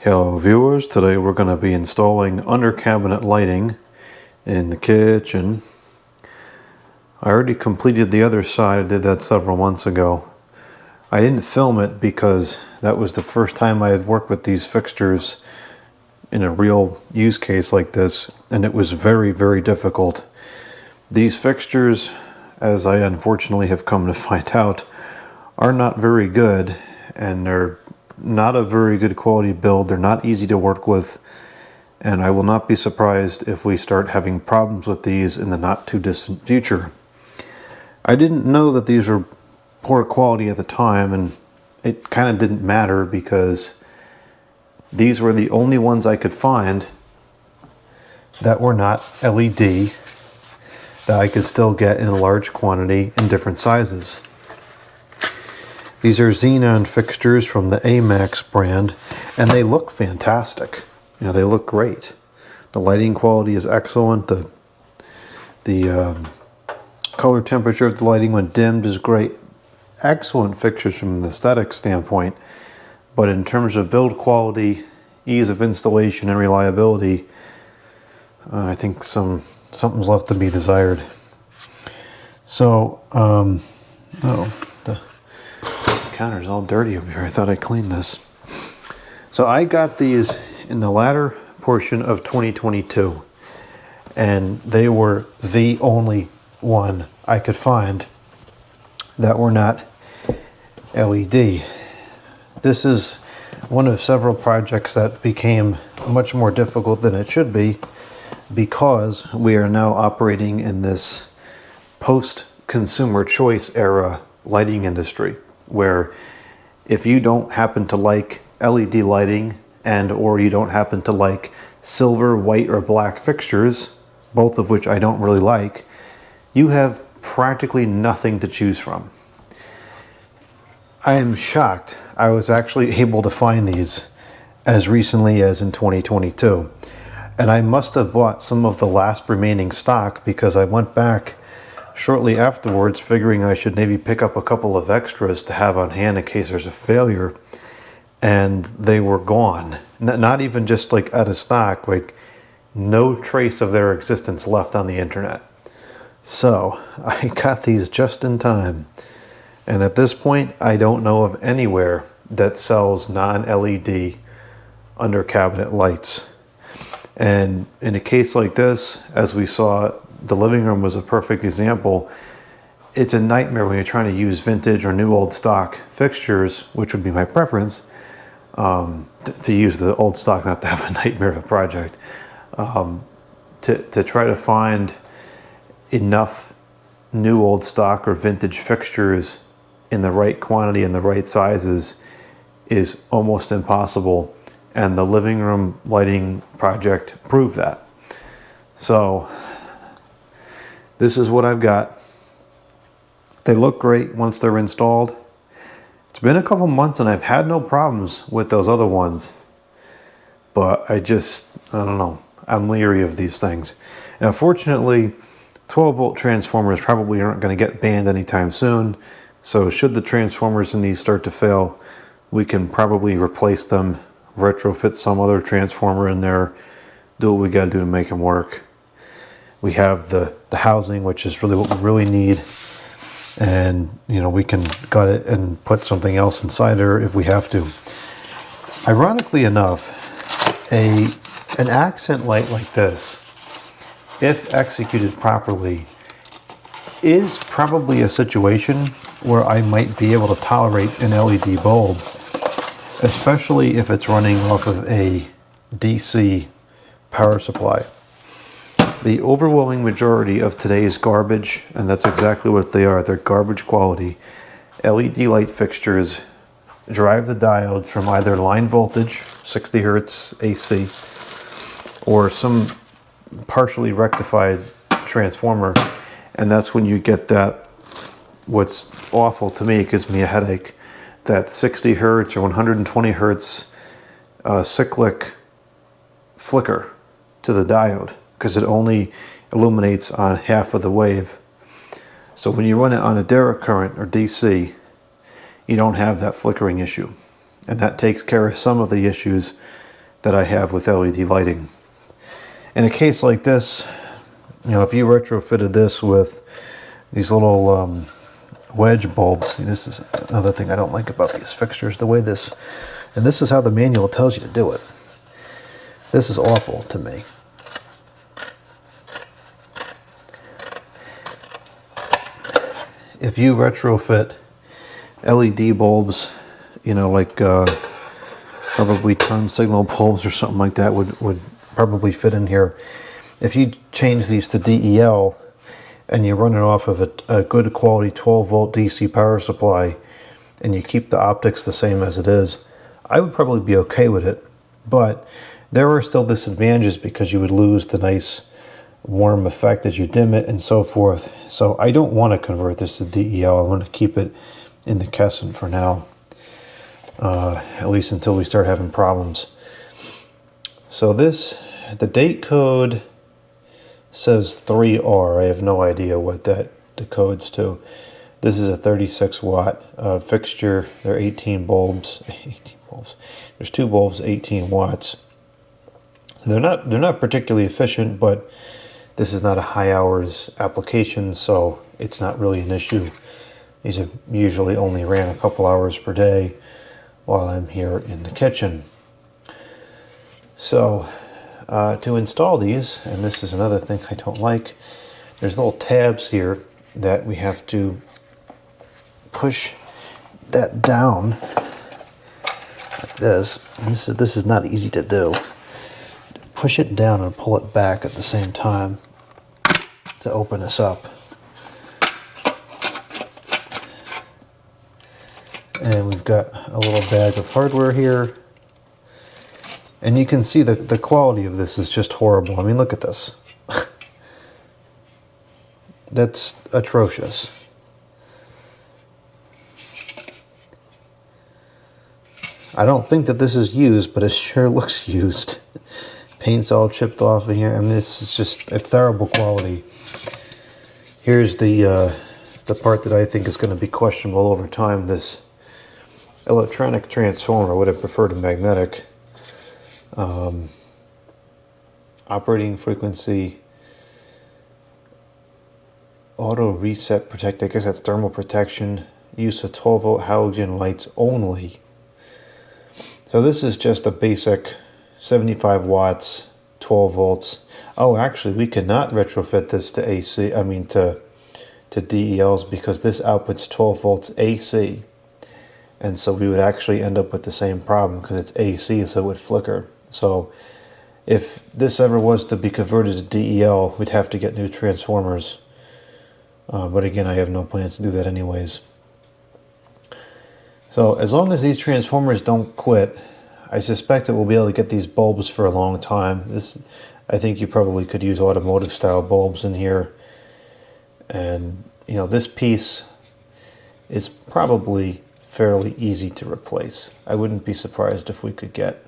Hello viewers, today we're going to be installing undercabinet lighting in the kitchen. I already completed the other side. I did that several months ago. I didn't film it because that was the first time I had worked with these fixtures in a real use case like this, and it was very difficult. These fixtures, as I unfortunately have come to find out, are not very good, and they're not a very good quality build. They're not easy to work with, and I will not be surprised if we start having problems with these in the not too distant future. I didn't know that these were poor quality at the time, and it kind of didn't matter because these were the only ones I could find that were not LED, that I could still get in a large quantity in different sizes. These are Xenon fixtures from the Amax brand, and they look fantastic. You know, they look great. The lighting quality is excellent. The color temperature of the lighting when dimmed is great. Excellent fixtures from an aesthetic standpoint, but in terms of build quality, ease of installation, and reliability, I think something's left to be desired. So, the counter's all dirty over here. I thought I cleaned this. So I got these in the latter portion of 2022, and they were the only one I could find that were not LED. This is one of several projects that became much more difficult than it should be because we are now operating in this post-consumer choice era lighting industry, where if you don't happen to like LED lighting or you don't happen to like silver, white, or black fixtures, both of which I don't really like, you have practically nothing to choose from. I am shocked I was actually able to find these as recently as in 2022. And I must have bought some of the last remaining stock because I went back shortly afterwards figuring I should maybe pick up a couple of extras to have on hand in case there's a failure, and they were gone. Not even just like out of stock, like no trace of their existence left on the internet. So I got these just in time, and at this point I don't know of anywhere that sells non-LED undercabinet lights. And in a case like this, as we saw, the living room was a perfect example. It's a nightmare when you're trying to use vintage or new old stock fixtures, which would be my preference, to use the old stock, not to have a nightmare of a project. To try to find enough new old stock or vintage fixtures in the right quantity and the right sizes is almost impossible. And the living room lighting project proved that. So this is what I've got. They look great once they're installed. It's been a couple months and I've had no problems with those other ones. But I don't know. I'm leery of these things. And unfortunately, 12-volt transformers probably aren't going to get banned anytime soon. So should the transformers in these start to fail, we can probably replace them, retrofit some other transformer in there, do what we got to do to make them work. We have the housing, which is really what we really need, and you know, we can gut it and put something else inside there if we have to. Ironically enough, an accent light like this, if executed properly, is probably a situation where I might be able to tolerate an LED bulb, especially if it's running off of a DC power supply. The overwhelming majority of today's garbage, and that's exactly what they are, they're garbage quality, LED light fixtures drive the diode from either line voltage, 60 hertz AC, or some partially rectified transformer, and that's when you get that, what's awful to me, it gives me a headache, that 60 hertz or 120 hertz cyclic flicker to the diode, because it only illuminates on half of the wave. So when you run it on a direct current or DC, you don't have that flickering issue. And that takes care of some of the issues that I have with LED lighting. In a case like this, you know, if you retrofitted this with these little wedge bulbs, see, this is another thing I don't like about these fixtures, the way this, and this is how the manual tells you to do it. This is awful to me. If you retrofit LED bulbs, you know, like probably turn signal bulbs or something like that would probably fit in here. If you change these to DEL and you run it off of a good quality 12 volt DC power supply and you keep the optics the same as it is, I would probably be okay with it. But there are still disadvantages because you would lose the nice warm effect as you dim it and so forth. So I don't want to convert this to DEL. I want to keep it incandescent for now, at least until we start having problems. So this, the date code says 3R. I have no idea what that decodes to. This is a 36 watt fixture. There are 18 bulbs. 18 bulbs. There's 2 bulbs, 18 watts. They're not particularly efficient, but this is not a high hours application, so it's not really an issue. These are usually only ran a couple hours per day while I'm here in the kitchen. So to install these, and this is another thing I don't like, there's little tabs here that we have to push that down like this. And this is not easy to do. Push it down and pull it back at the same time to open this up. And we've got a little bag of hardware here. And you can see the quality of this is just horrible. I mean, look at this. That's atrocious. I don't think that this is used, but it sure looks used. Paint's all chipped off in here. I mean, it's terrible quality. Here's the part that I think is going to be questionable over time. This electronic transformer, I would have preferred a magnetic. Operating frequency, auto reset protect, I guess that's thermal protection, use of 12 volt halogen lights only. So this is just a basic 75 watts, 12 volts. Oh, actually, we cannot retrofit this to AC, I mean to DELs, because this outputs 12 volts AC. And so we would actually end up with the same problem because it's AC, so it would flicker. So if this ever was to be converted to DEL, we'd have to get new transformers. But again, I have no plans to do that anyways. So as long as these transformers don't quit, I suspect that we'll be able to get these bulbs for a long time. I think you probably could use automotive style bulbs in here. And you know, this piece is probably fairly easy to replace. I wouldn't be surprised if we could get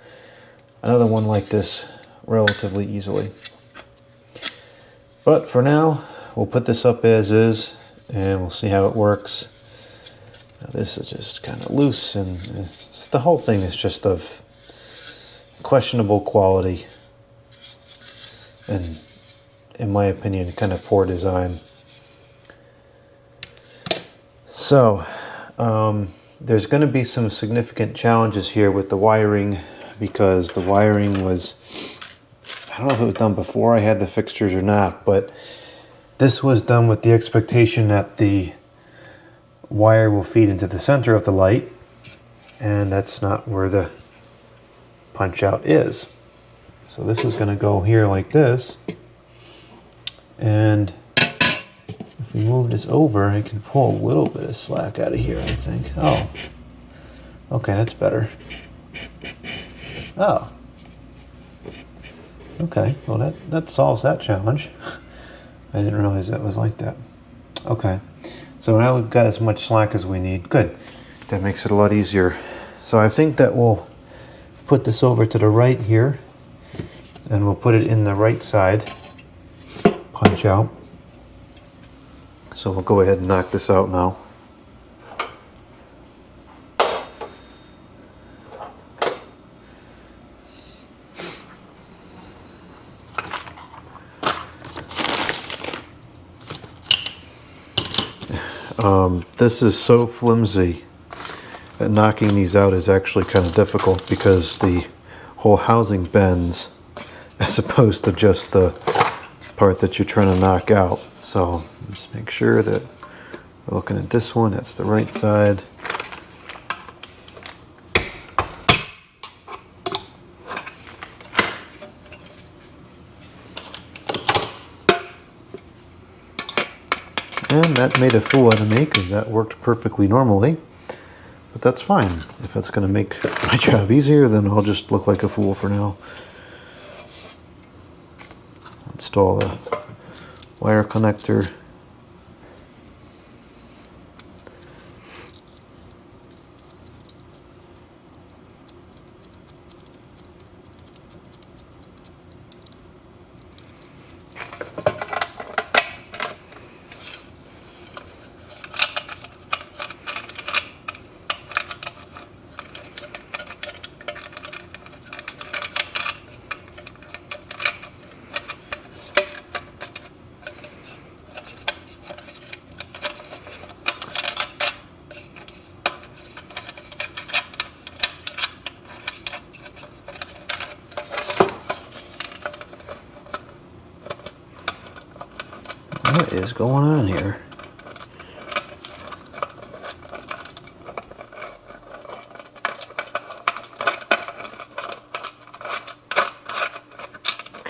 another one like this relatively easily. But for now, we'll put this up as is and we'll see how it works. Now, this is just kind of loose, and the whole thing is just of questionable quality and, in my opinion, kind of poor design. So there's going to be some significant challenges here with the wiring, because the wiring was, I don't know if it was done before I had the fixtures or not, but this was done with the expectation that the wire will feed into the center of the light, and that's not where the punch out is. So this is going to go here like this, and if we move this over, I can pull a little bit of slack out of here, I think. Oh, okay, that's better. Oh, okay, well that solves that challenge. I didn't realize that was like that. Okay, so now we've got as much slack as we need. Good, that makes it a lot easier. So I think that we'll put this over to the right here, and we'll put it in the right side punch out. So we'll go ahead and knock this out now. This is so flimsy that knocking these out is actually kind of difficult because the whole housing bends as opposed to just the part that you're trying to knock out. So just make sure that we're looking at this one, that's the right side. And that made a fool out of me because that worked perfectly normally. But that's fine. If that's going to make my job easier, then I'll just look like a fool for now. Install a wire connector. What is going on here?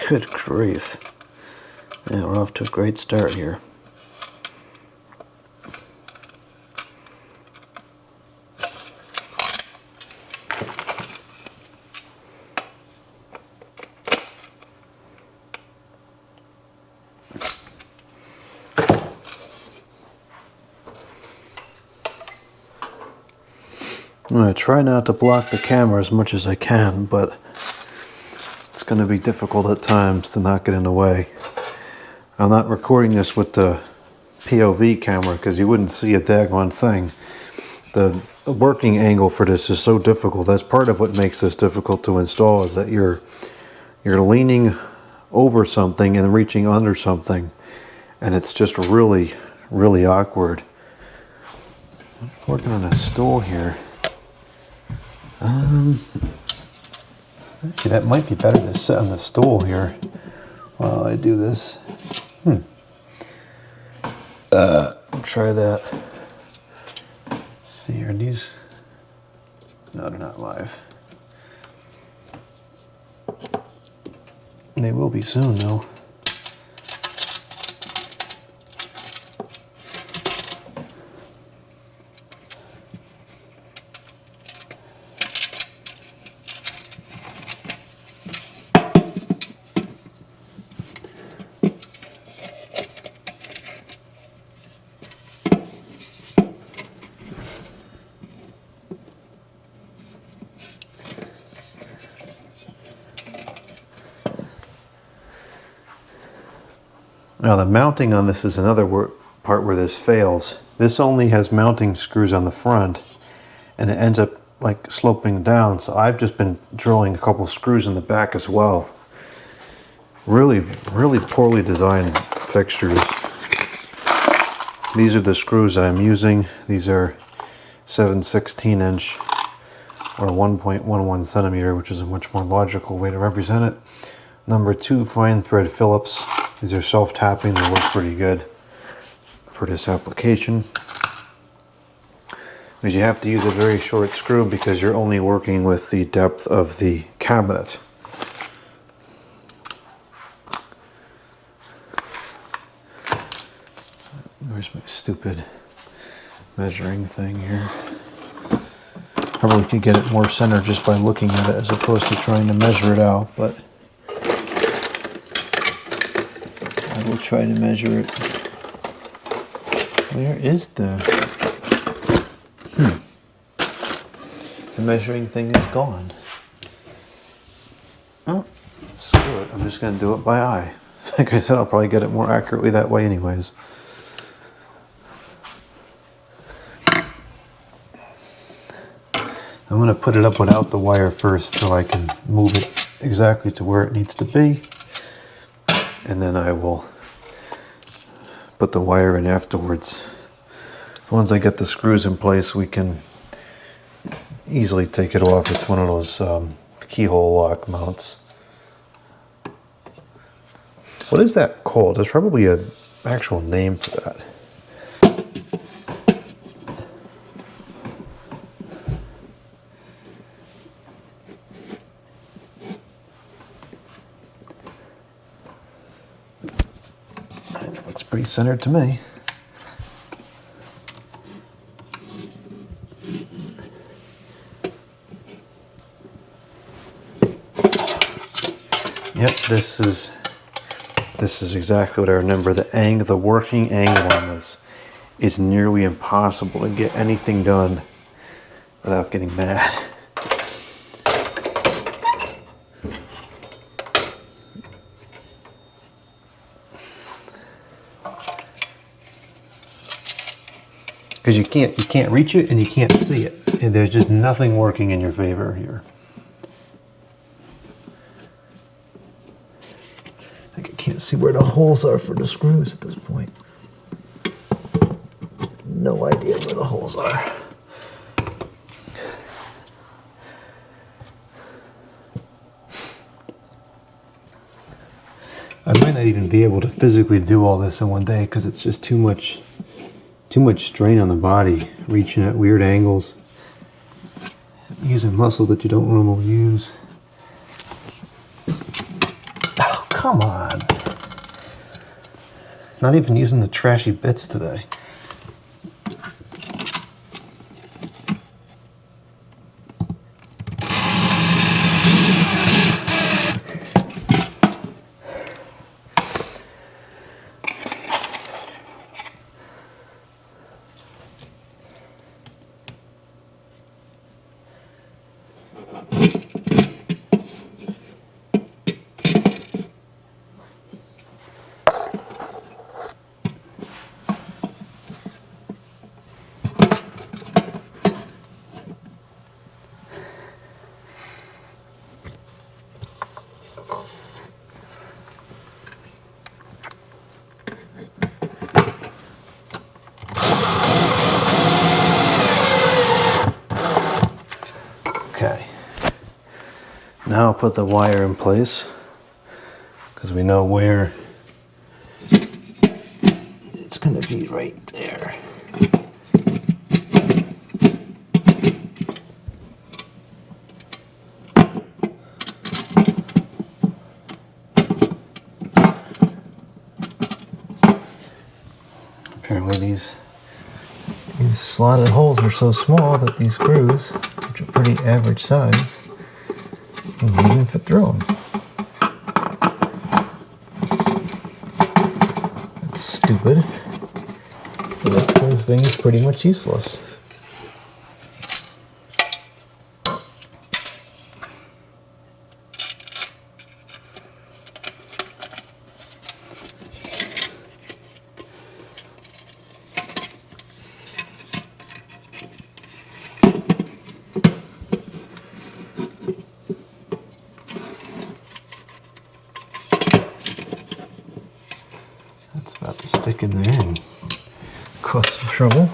Good grief. Yeah, we're off to a great start here. I'm going to try not to block the camera as much as I can, but it's going to be difficult at times to not get in the way. I'm not recording this with the POV camera because you wouldn't see a daggone thing. The working angle for this is so difficult. That's part of what makes this difficult to install, is that you're leaning over something and reaching under something, and it's just really, really awkward. I'm working on a stool here. Actually, that might be better to sit on the stool here while I do this. Try that. Let's see, are these? No, they're not live. They will be soon, though. Now the mounting on this is another part where this fails. This only has mounting screws on the front and it ends up like sloping down, so I've just been drilling a couple screws in the back as well. Really, really poorly designed fixtures. These are the screws I'm using. These are 7/16 inch or 1.11 centimeter, which is a much more logical way to represent it. Number 2 fine thread Phillips. These are self-tapping, they work pretty good for this application. But you have to use a very short screw because you're only working with the depth of the cabinet. Where's my stupid measuring thing here? Probably could get it more centered just by looking at it as opposed to trying to measure it out, but I will try to measure it. Where is the measuring thing is gone. Oh, screw it. I'm just going to do it by eye. Like I said, I'll probably get it more accurately that way anyways. I'm going to put it up without the wire first so I can move it exactly to where it needs to be. And then I will put the wire in afterwards. Once I get the screws in place, we can easily take it off. It's one of those keyhole lock mounts. What is that called? There's probably an actual name for that. It looks pretty centered to me. Yep, this is exactly what I remember. The working angle on this is nearly impossible to get anything done without getting mad. Because you can't reach it and you can't see it. And there's just nothing working in your favor here. I can't see where the holes are for the screws at this point. No idea where the holes are. I might not even be able to physically do all this in one day because it's just too much strain on the body, reaching at weird angles, using muscles that you don't normally use. Oh, come on. Not even using the trashy bits today. Okay, now I'll put the wire in place because we know where it's going to be, right there. Apparently these slotted holes are so small that these screws, which are pretty average size, won't even fit through them. That's stupid. It makes those things pretty much useless. About to stick in there and cause some trouble.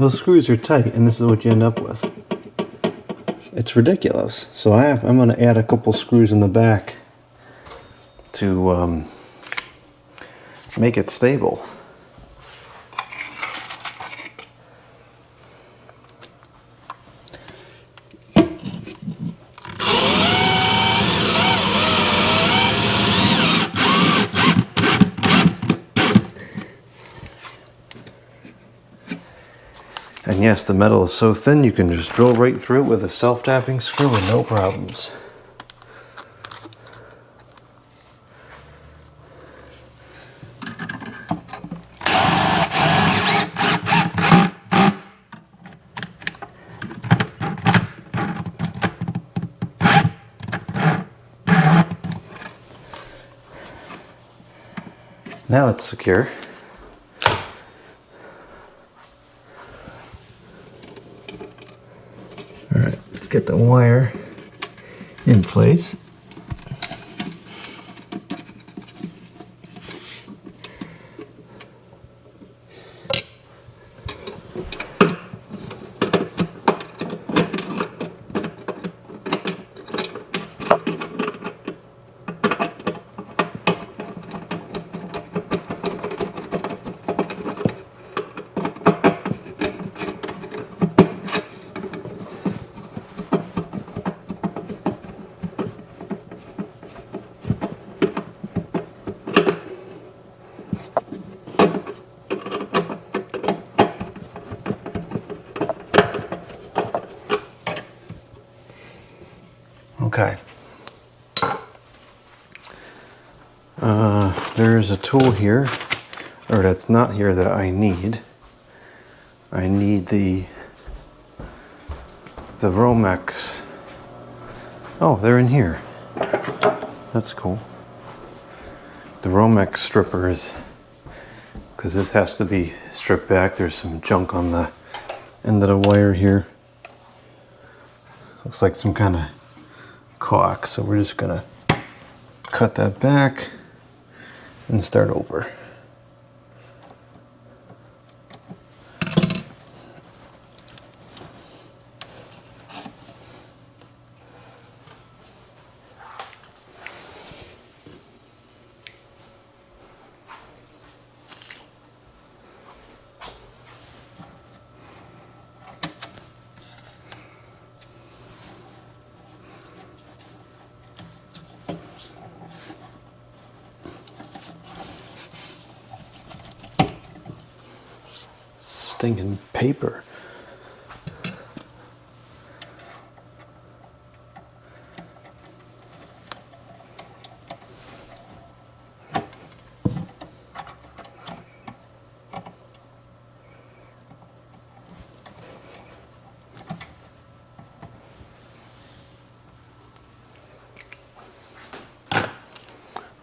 those screws are tight, and this is what you end up with. It's ridiculous. So I'm going to add a couple screws in the back to make it stable. And yes, the metal is so thin you can just drill right through it with a self-tapping screw and no problems. Now it's secure. Alright, let's get the wire in place. Okay. There's a tool here, or that's not here, that I need. I need the Romex. Oh, they're in here. That's cool. The Romex strippers, because this has to be stripped back. There's some junk on the end of the wire here. Looks like some kind of caulk, so we're just gonna cut that back and start over. Stinking paper.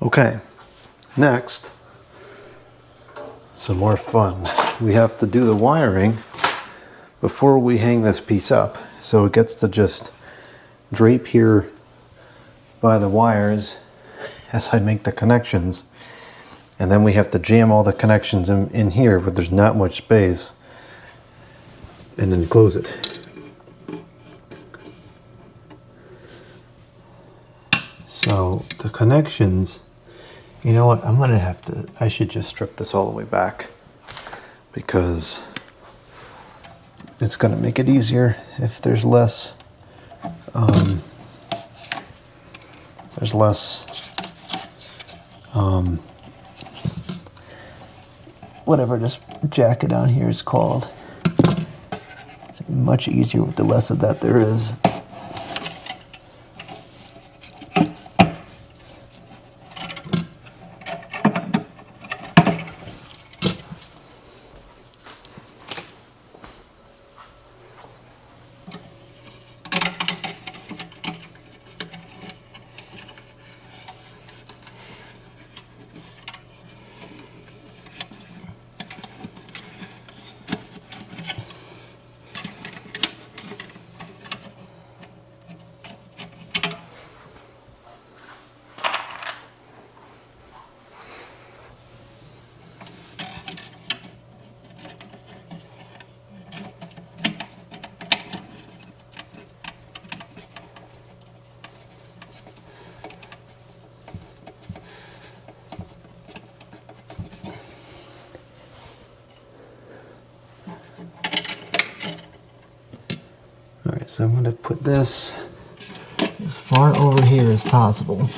Okay, next, some more fun. We have to do the wiring before we hang this piece up. So it gets to just drape here by the wires as I make the connections. And then we have to jam all the connections in here, but there's not much space. And then close it. So the connections, you know what, I should just strip this all the way back, because it's going to make it easier if there's less, whatever this jacket on here is called. It's much easier with the less of that there is. So I'm going to put this as far over here as possible.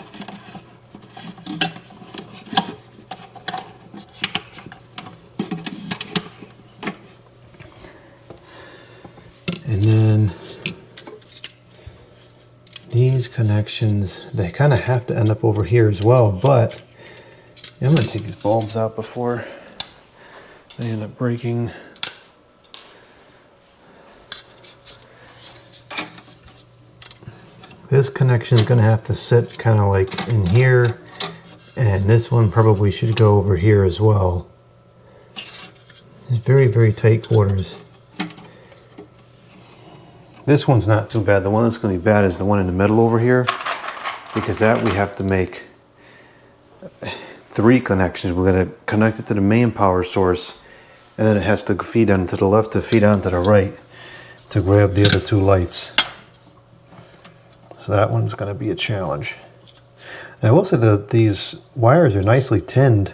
And then these connections, they kind of have to end up over here as well, but I'm going to take these bulbs out before they end up breaking. This connection is going to have to sit kind of like in here, and this one probably should go over here as well. It's very, very tight quarters. This one's not too bad. The one that's going to be bad is the one in the middle over here, because that we have to make 3 connections. We're going to connect it to the main power source, and then it has to feed on to the left to feed on to the right to grab the other 2 lights. So that one's going to be a challenge. And I will say that these wires are nicely tinned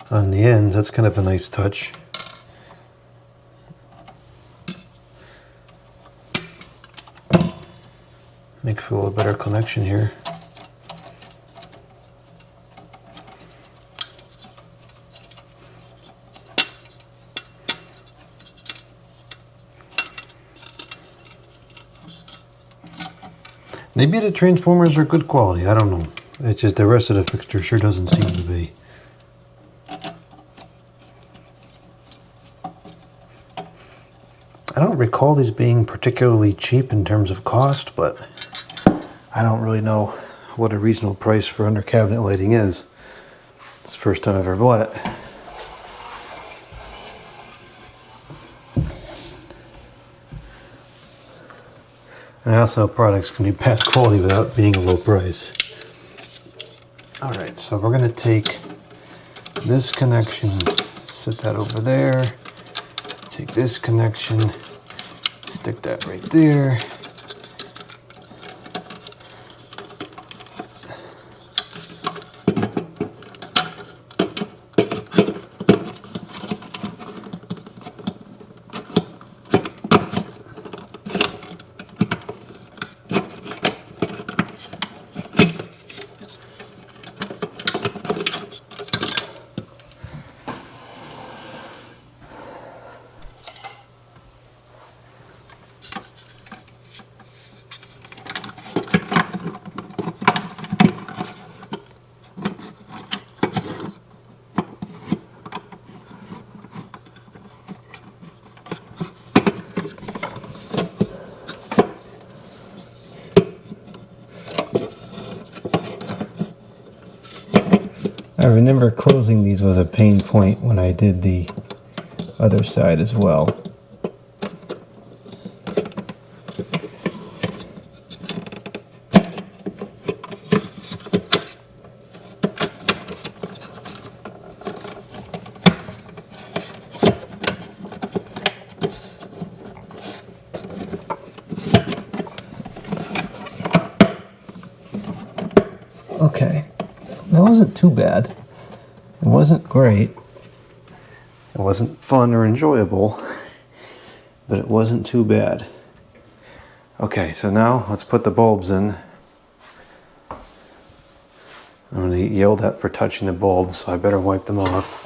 on the ends. That's kind of a nice touch. Make for a little better connection here. Maybe the transformers are good quality, I don't know. It's just the rest of the fixture sure doesn't seem to be. I don't recall these being particularly cheap in terms of cost, but I don't really know what a reasonable price for under cabinet lighting is. It's the first time I've ever bought it. And I also know products can be bad quality without being a low price. Alright, so we're going to take this connection, set that over there, take this connection, stick that right there. I remember closing these was a pain point when I did the other side as well. Okay, that wasn't too bad. It wasn't great. It wasn't fun or enjoyable, but it wasn't too bad. Okay, so now let's put the bulbs in. I'm going to get yelled at for touching the bulbs, so I better wipe them off.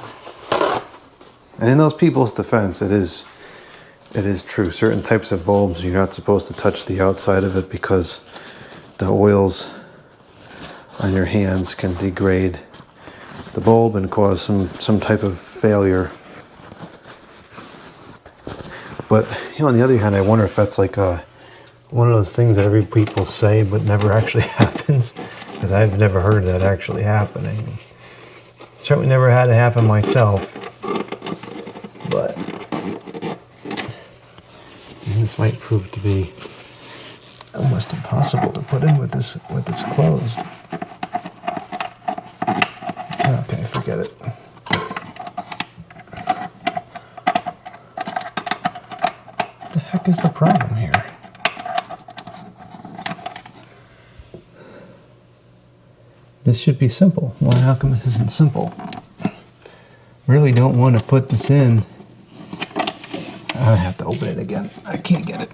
And in those people's defense, it is true. Certain types of bulbs, you're not supposed to touch the outside of it because the oils on your hands can degrade the bulb and cause some type of failure. But on the other hand, I wonder if that's like one of those things that every people say but never actually happens, because I've never heard that actually happening. Certainly never had it happen myself, but this might prove to be almost impossible to put in with this closed. Okay, forget it. What the heck is the problem here? This should be simple. Well, how come this isn't simple? Really don't want to put this in. I have to open it again. I can't get it.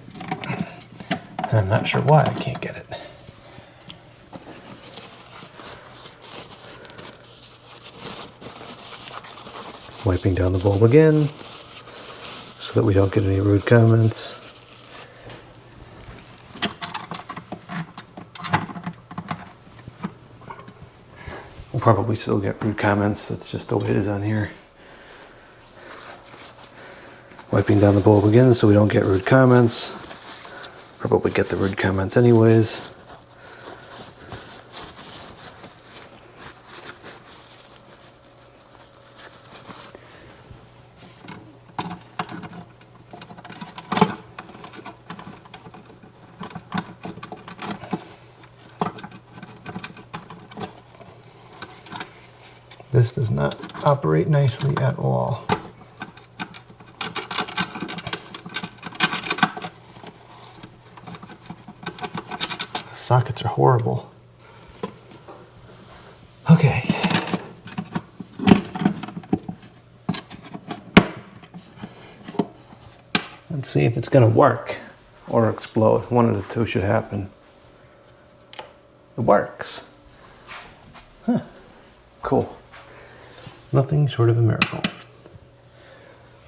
I'm not sure why I can't get it. Wiping down the bulb again so that we don't get any rude comments. We'll probably still get rude comments. That's just the way it is on here. Wiping down the bulb again so we don't get rude comments. Probably get the rude comments anyways. This does not operate nicely at all. Sockets are horrible. Okay. Let's see if it's going to work or explode. One of the two should happen. It works. Huh. Cool. Nothing short of a miracle.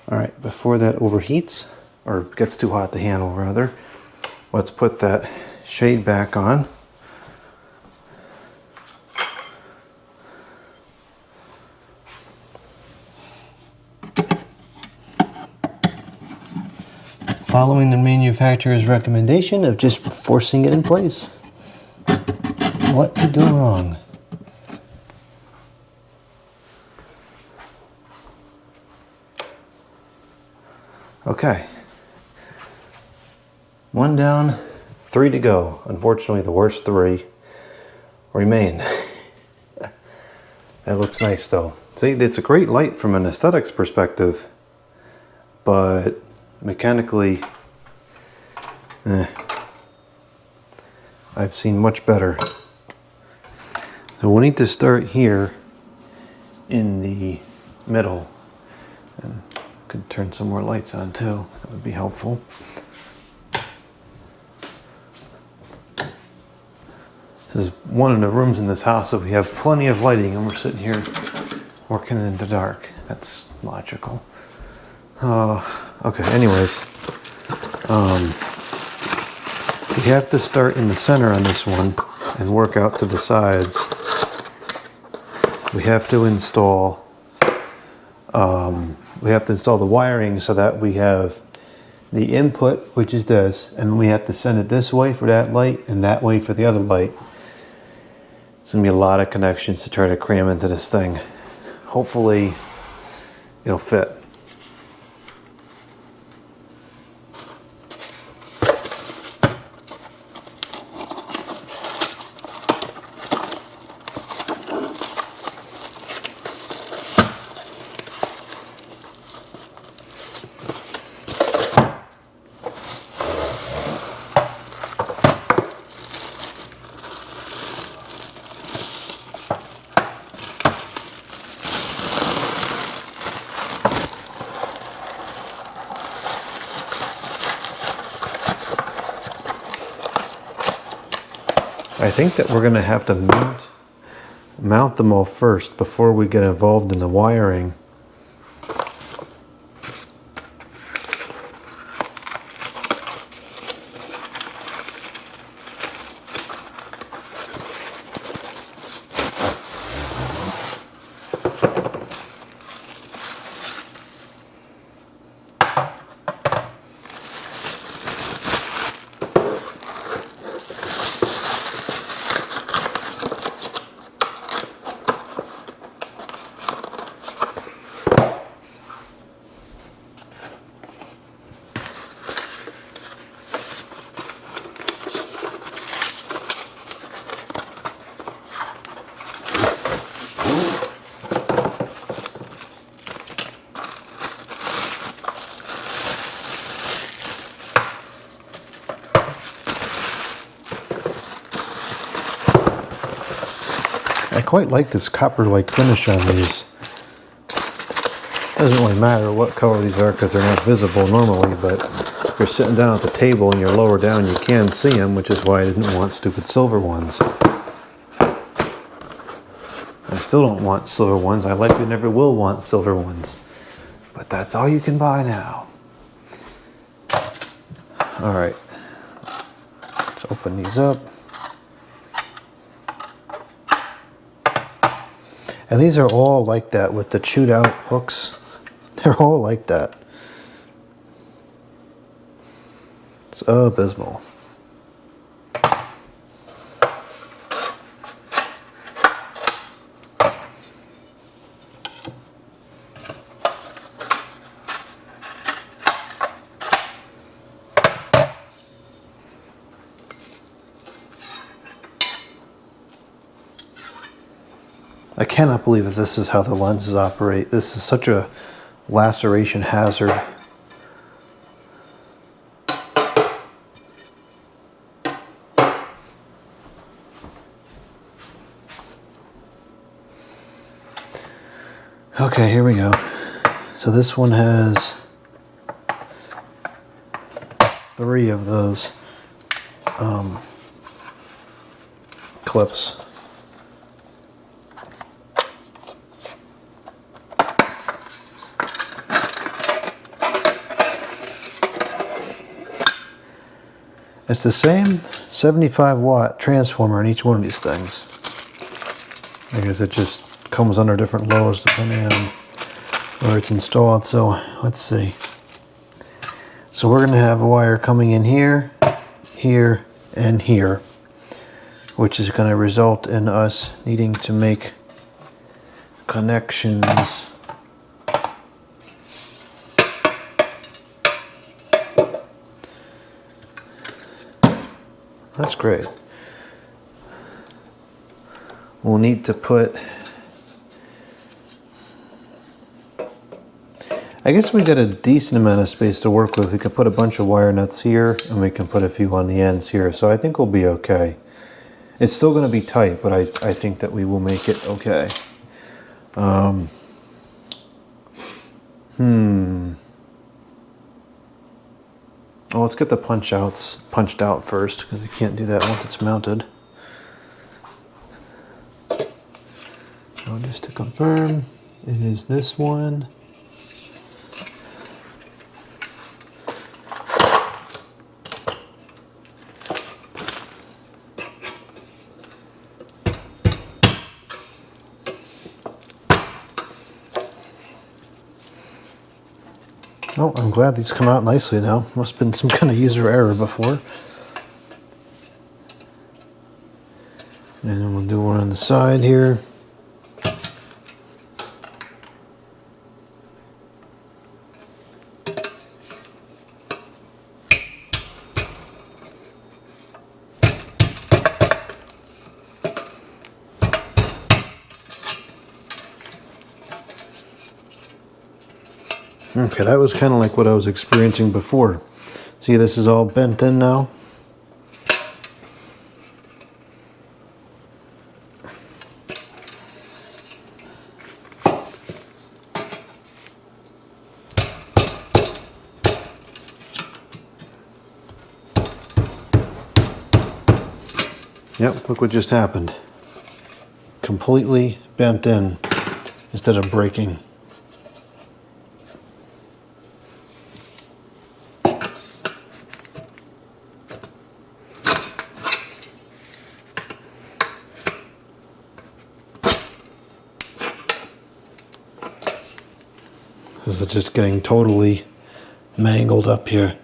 All right, before that overheats, or gets too hot to handle rather, let's put that shade back on. Following the manufacturer's recommendation of just forcing it in place. What could go wrong? Okay. 1 down, 3 to go. Unfortunately, the worst 3 remain. That looks nice though. See, it's a great light from an aesthetics perspective, but mechanically, I've seen much better. So we need to start here in the middle. And could turn some more lights on too. That would be helpful. This is one of the rooms in this house that we have plenty of lighting, and we're sitting here working in the dark. That's logical. Okay, anyways. We have to start in the center on this one and work out to the sides. We have to install the wiring so that we have the input, which is this, and we have to send it this way for that light and that way for the other light. It's gonna be a lot of connections to try to cram into this thing. Hopefully it'll fit. I think that we're going to have to mount them all first before we get involved in the wiring. I quite like this copper-like finish on these. Doesn't really matter what color these are because they're not visible normally, but you're sitting down at the table and you're lower down, you can see them, which is why I didn't want stupid silver ones. I still don't want silver ones. I likely never will want silver ones. But that's all you can buy now. All right. Let's open these up. And these are all like that with the chewed out hooks. They're all like that. It's abysmal. I cannot believe that this is how the lenses operate. This is such a laceration hazard. Okay, here we go. So this one has 3 of those clips. It's the same 75 watt transformer in each one of these things. I guess it just comes under different lows depending on where it's installed. So let's see. So we're going to have a wire coming in here, here, and here, which is going to result in us needing to make connections . That's great. We'll need to put, I guess we got a decent amount of space to work with. We can put a bunch of wire nuts here and we can put a few on the ends here. So I think we'll be okay. It's still going to be tight, but I think that we will make it okay. Well, let's get the punch outs punched out first, because you can't do that once it's mounted. So just to confirm, it is this one. Oh, I'm glad these come out nicely now. Must have been some kind of user error before. And then we'll do one on the side here. Okay, that was kind of like what I was experiencing before. See, this is all bent in now. Yep, look what just happened. Completely bent in instead of breaking. This is just getting totally mangled up here.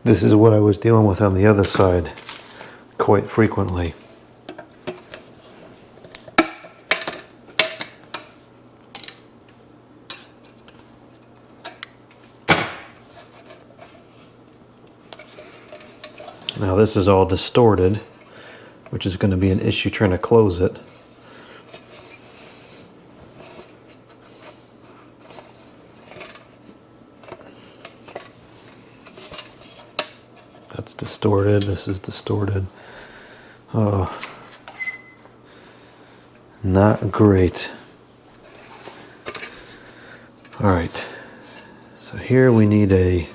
This is what I was dealing with on the other side quite frequently. Now this is all distorted, which is going to be an issue trying to close it. That's distorted, this is distorted. Oh, not great. All right, so here we need a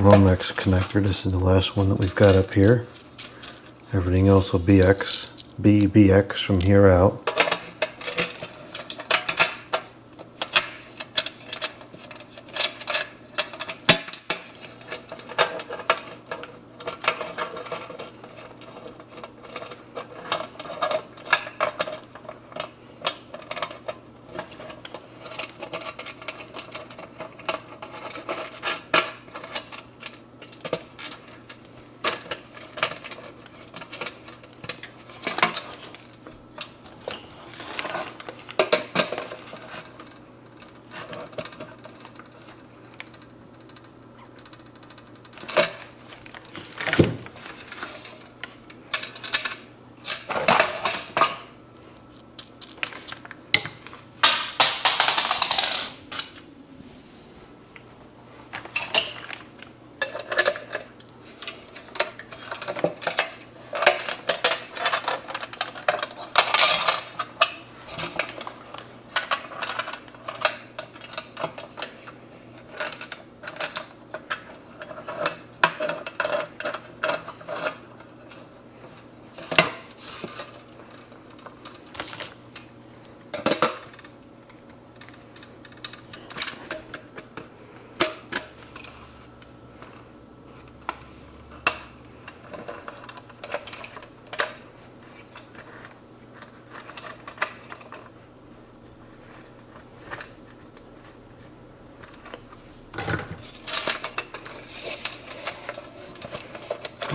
Romex connector. This is the last one that we've got up here. Everything else will be BX from here out.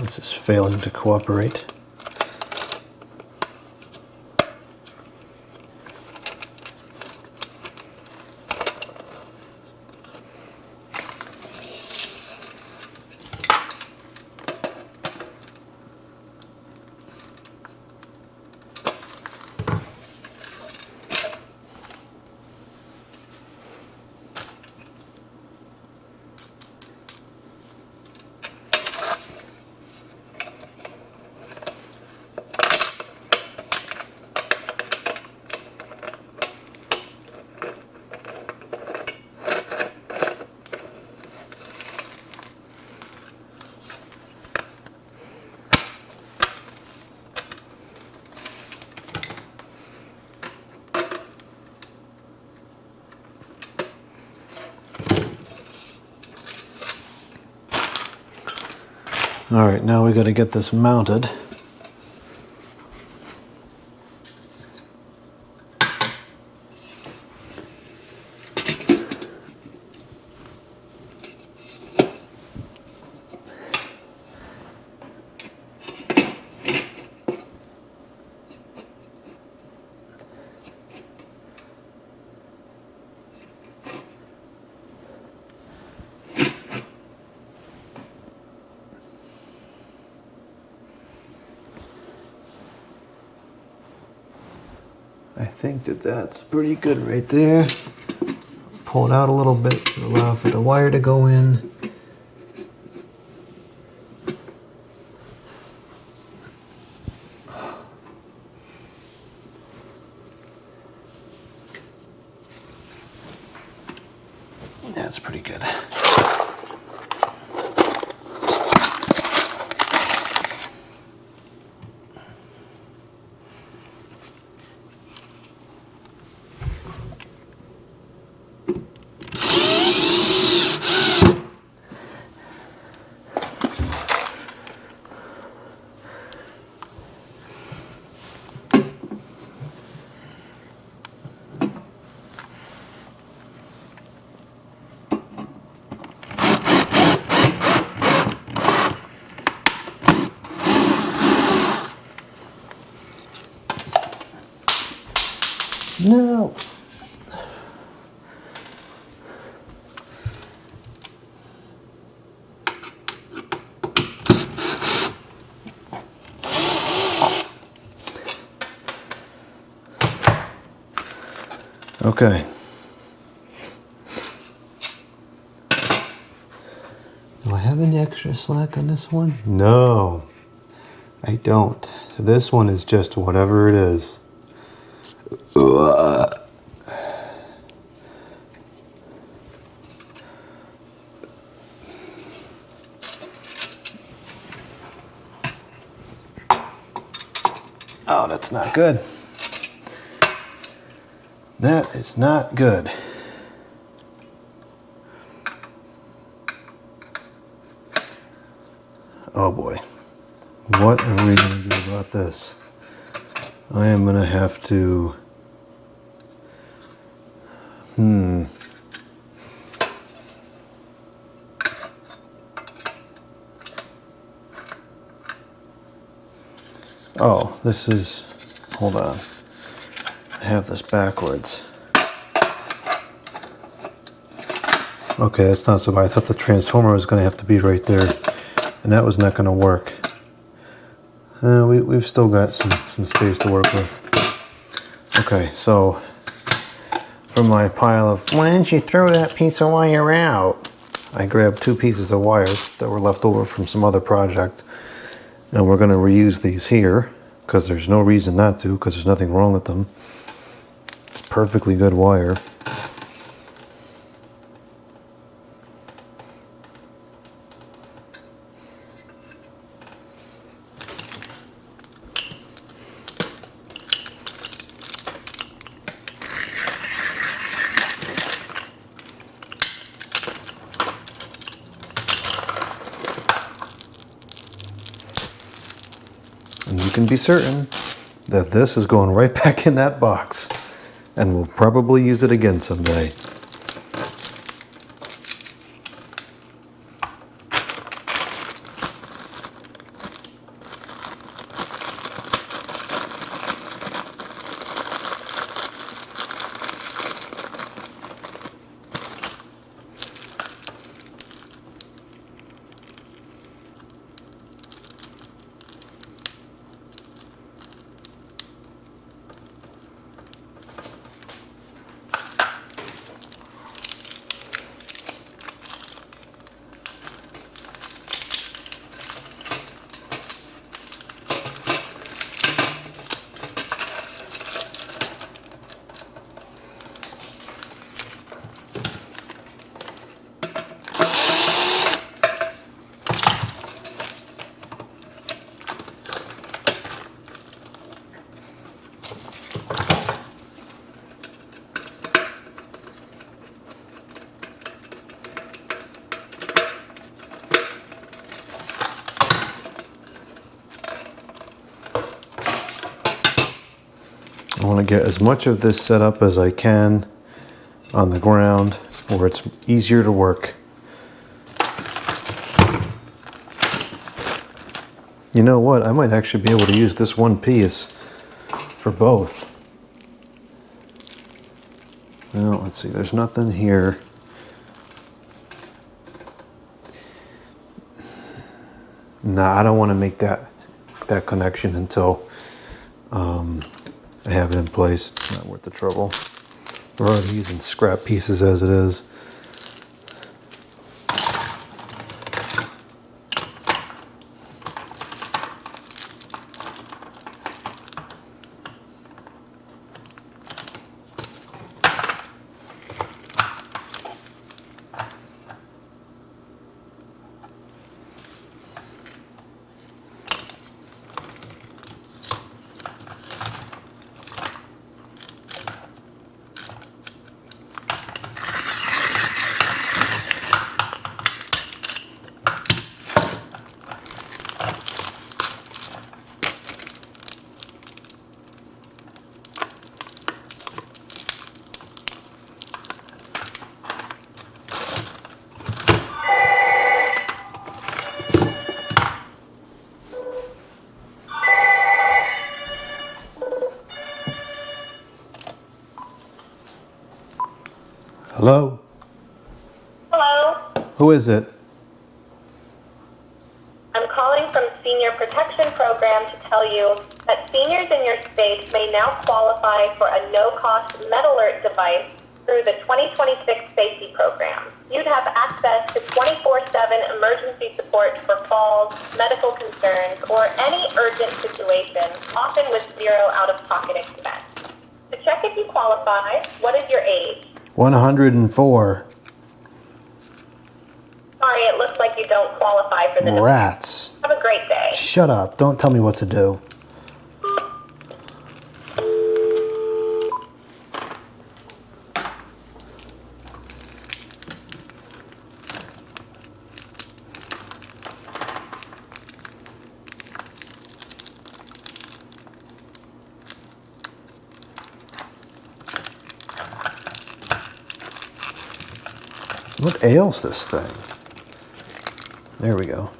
This is failing to cooperate. All right, now we got to get this mounted. I think that's pretty good right there. Pull it out a little bit to allow for the wire to go in. That's pretty good. No. Okay. Do I have any extra slack on this one? No, I don't. So this one is just whatever it is. Oh, that's not good. That is not good. Oh boy. What are we going to do about this? I am going to have to... Oh, this is... Hold on. I have this backwards. Okay, that's not so bad. I thought the transformer was going to have to be right there, and that was not going to work. We've still got some space to work with. Okay, so from my pile of, why didn't you throw that piece of wire out? I grabbed 2 pieces of wire that were left over from some other project, and we're going to reuse these here because there's no reason not to, because there's nothing wrong with them. It's perfectly good wire. And you can be certain that this is going right back in that box, and we'll probably use it again someday. I want to get as much of this set up as I can on the ground where it's easier to work. You know what? I might actually be able to use this one piece for both. Well, let's see. There's nothing here. Nah, I don't want to make that connection until I have it in place. It's not worth the trouble. We're already using scrap pieces as it is. Hello? Hello. Who is it? I'm calling from Senior Protection Program to tell you that seniors in your state may now qualify for a no-cost MedAlert device through the 2026 safety program. You'd have access to 24/7 emergency support for falls, medical concerns, or any urgent situation, often with zero out-of-pocket expense. To check if you qualify, what is your age? 104. Sorry, it looks like you don't qualify for the device. Rats. Have a great day. Shut up. Don't tell me what to do. What ails this thing? There we go.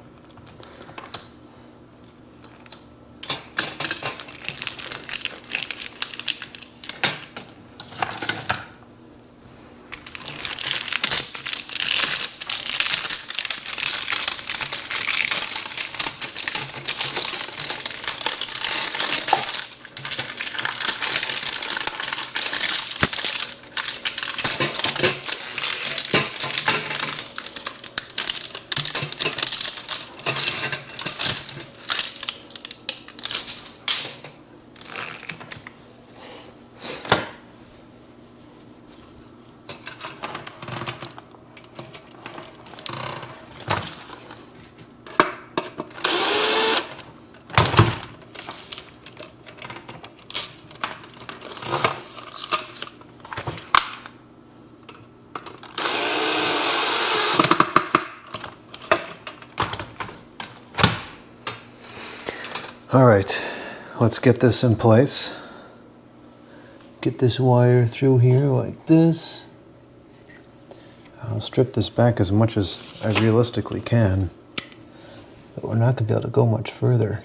All right, let's get this in place. Get this wire through here like this. I'll strip this back as much as I realistically can, but we're not going to be able to go much further.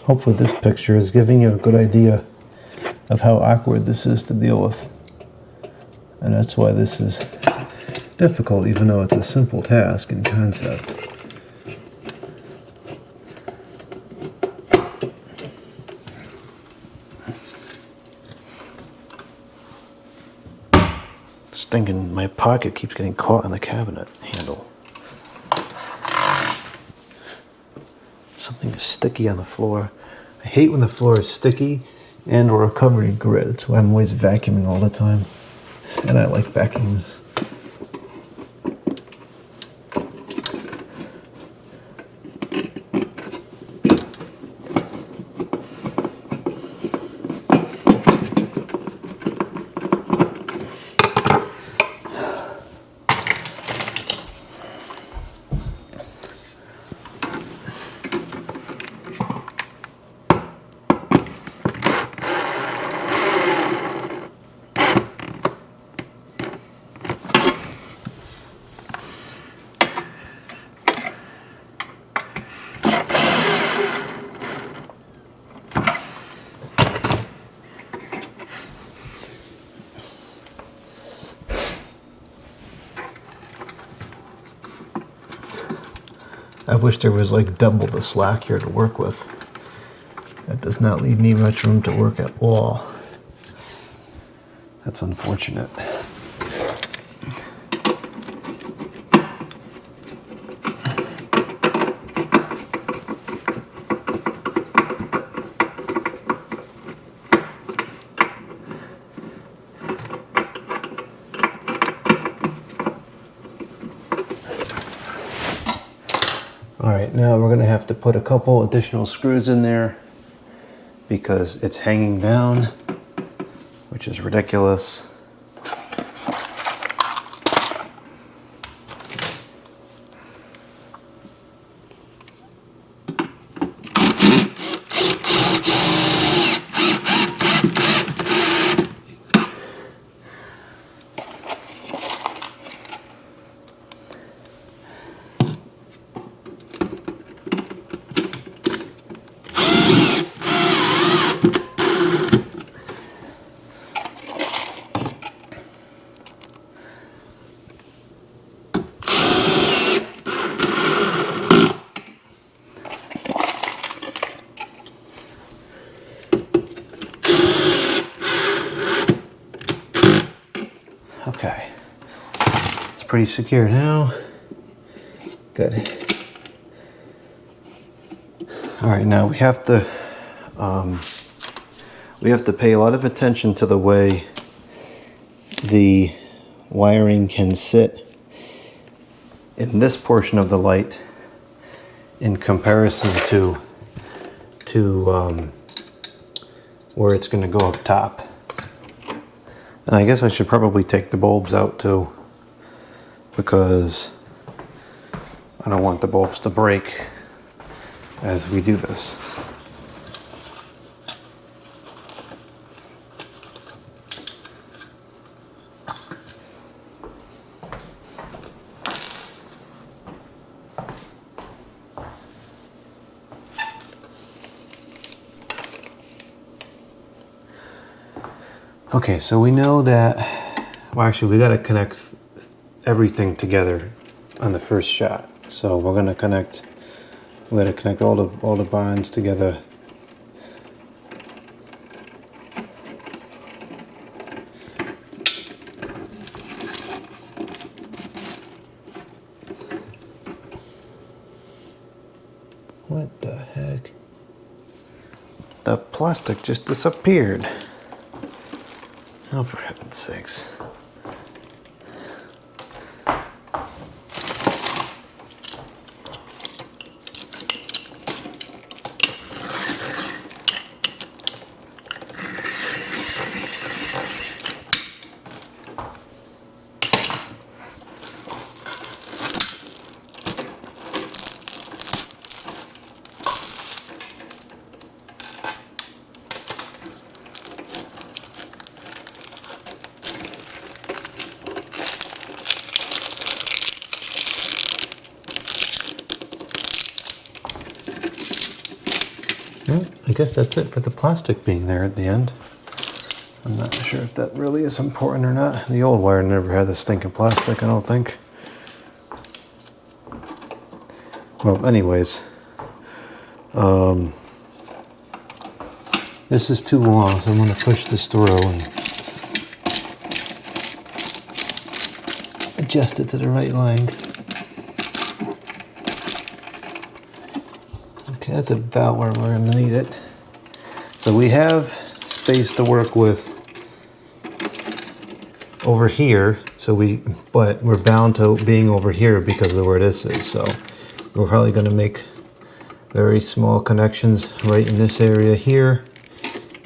Hopefully this picture is giving you a good idea of how awkward this is to deal with. And that's why this is difficult, even though it's a simple task in concept. Stinking, my pocket keeps getting caught in the cabinet handle. Something is sticky on the floor. I hate when the floor is sticky and or covered in grit. That's why I'm always vacuuming all the time. And I like vacuums. I wish there was like double the slack here to work with. That does not leave me much room to work at all. That's unfortunate. All right, now we're going to have to put a couple additional screws in there because it's hanging down, which is ridiculous. pretty secure now. Good. All right, now we have to pay a lot of attention to the way the wiring can sit in this portion of the light in comparison to where it's going to go up top. And I guess I should probably take the bulbs out too, because I don't want the bulbs to break as we do this. Okay, so we know that, well, actually we got to connect everything together on the first shot. So we're going to connect all the bonds together. What the heck? The plastic just disappeared. Oh, for heaven's sakes. Well, I guess that's it for the plastic being there at the end. I'm not sure if that really is important or not. The old wire never had this stinking plastic, I don't think. Well, anyways, this is too long, so I'm going to push this through and adjust it to the right length. Okay, that's about where we're going to need it. So we have space to work with over here, but we're bound to being over here because of where this is. So we're probably going to make very small connections right in this area here,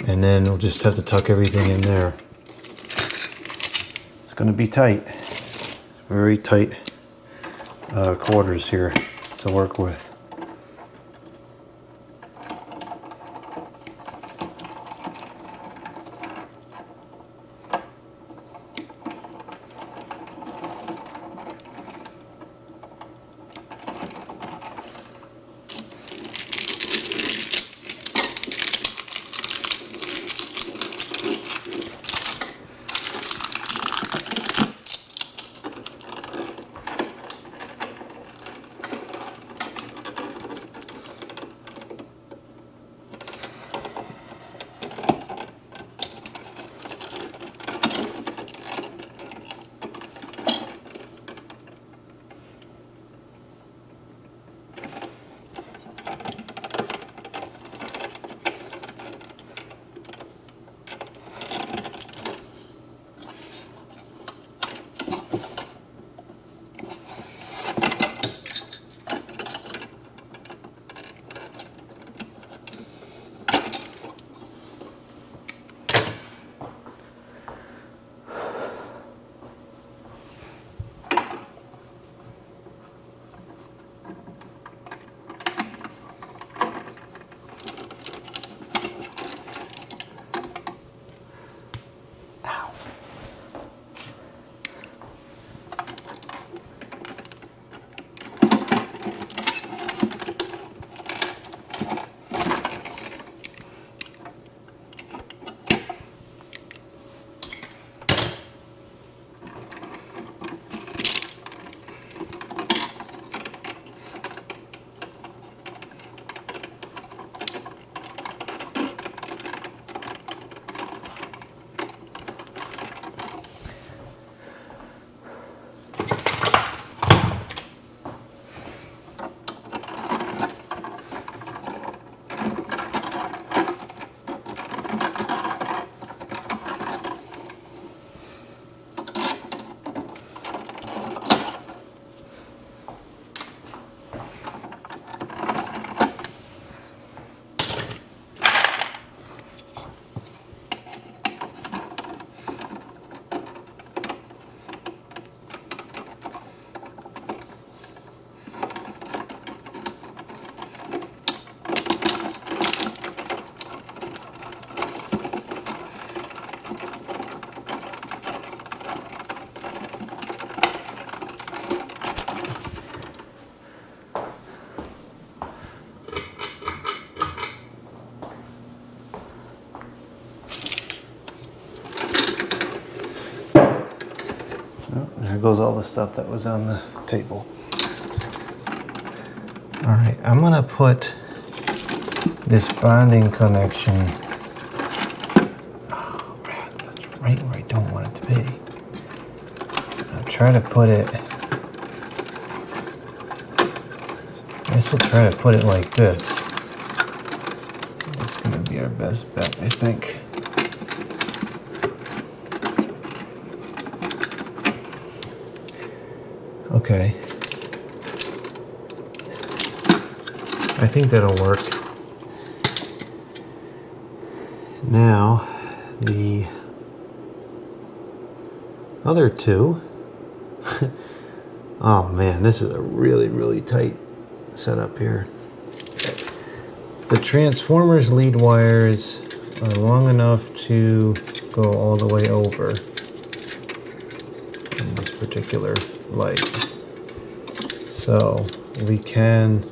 and then we'll just have to tuck everything in there. It's going to be tight, very tight quarters here to work with. goes all the stuff that was on the table. All right, I'm gonna put this bonding connection. Oh, Brad, that's right where I don't want it to be. I'll try to put it. I guess we'll try to put it like this. That's gonna be our best bet, I think. Okay. I think that'll work. Now, the other two. Oh man, this is a really, really tight setup here. The transformer's lead wires are long enough to go all the way over in this particular light. So we can,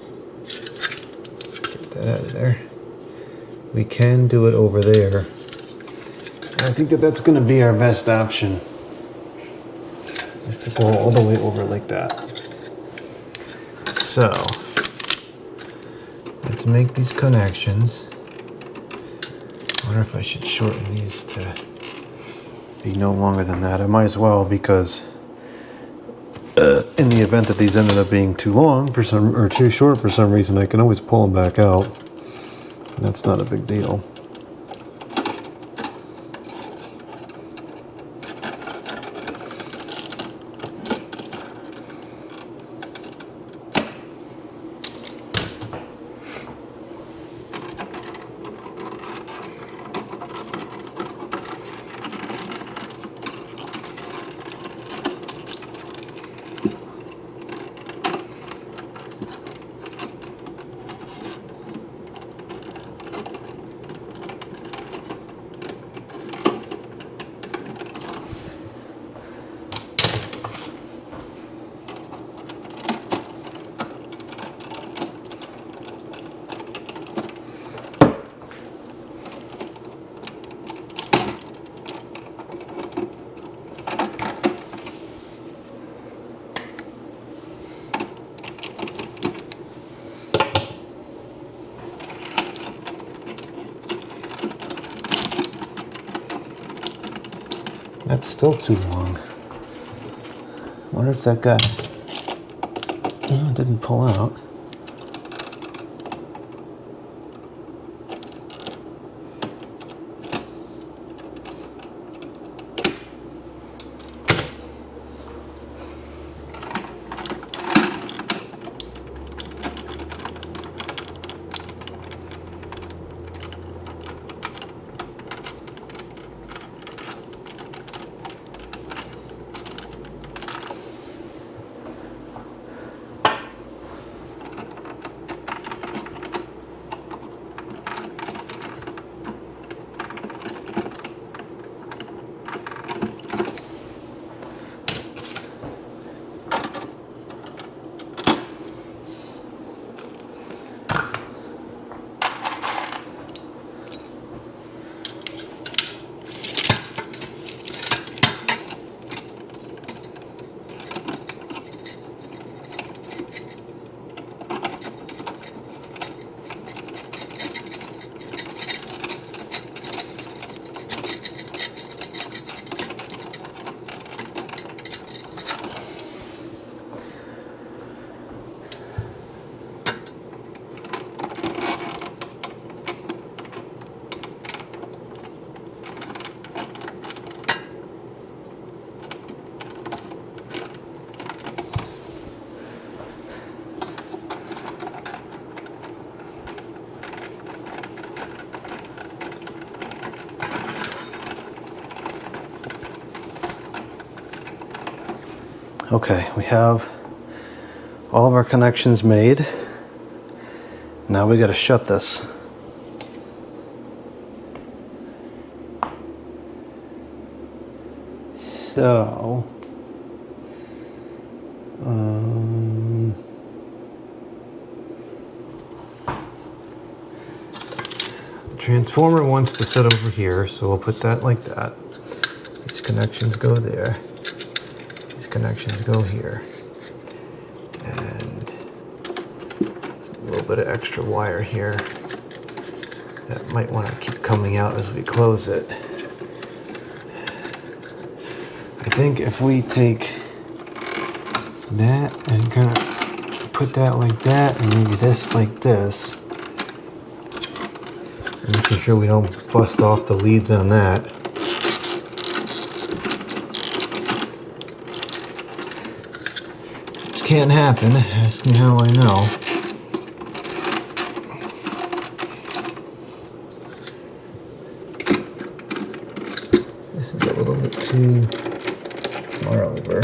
let's get that out of there. We can do it over there. I think that that's going to be our best option, is to go all the way over like that. So let's make these connections. I wonder if I should shorten these to Be no longer than that. I might as well, because in the event that these ended up being too long for some, or too short for some reason, I can always pull them back out. That's not a big deal. That's still too long. I wonder if that got, oh, it didn't pull out. Okay, we have all of our connections made. Now we got to shut this. So, transformer wants to sit over here, so we'll put that like that. These connections go there. These connections go here. And a little bit of extra wire here that might want to keep coming out as we close it. I think if we take that and kind of put that like that and maybe this like this, making sure we don't bust off the leads on that. Which can't happen. Ask me how I know. This is a little bit too far over.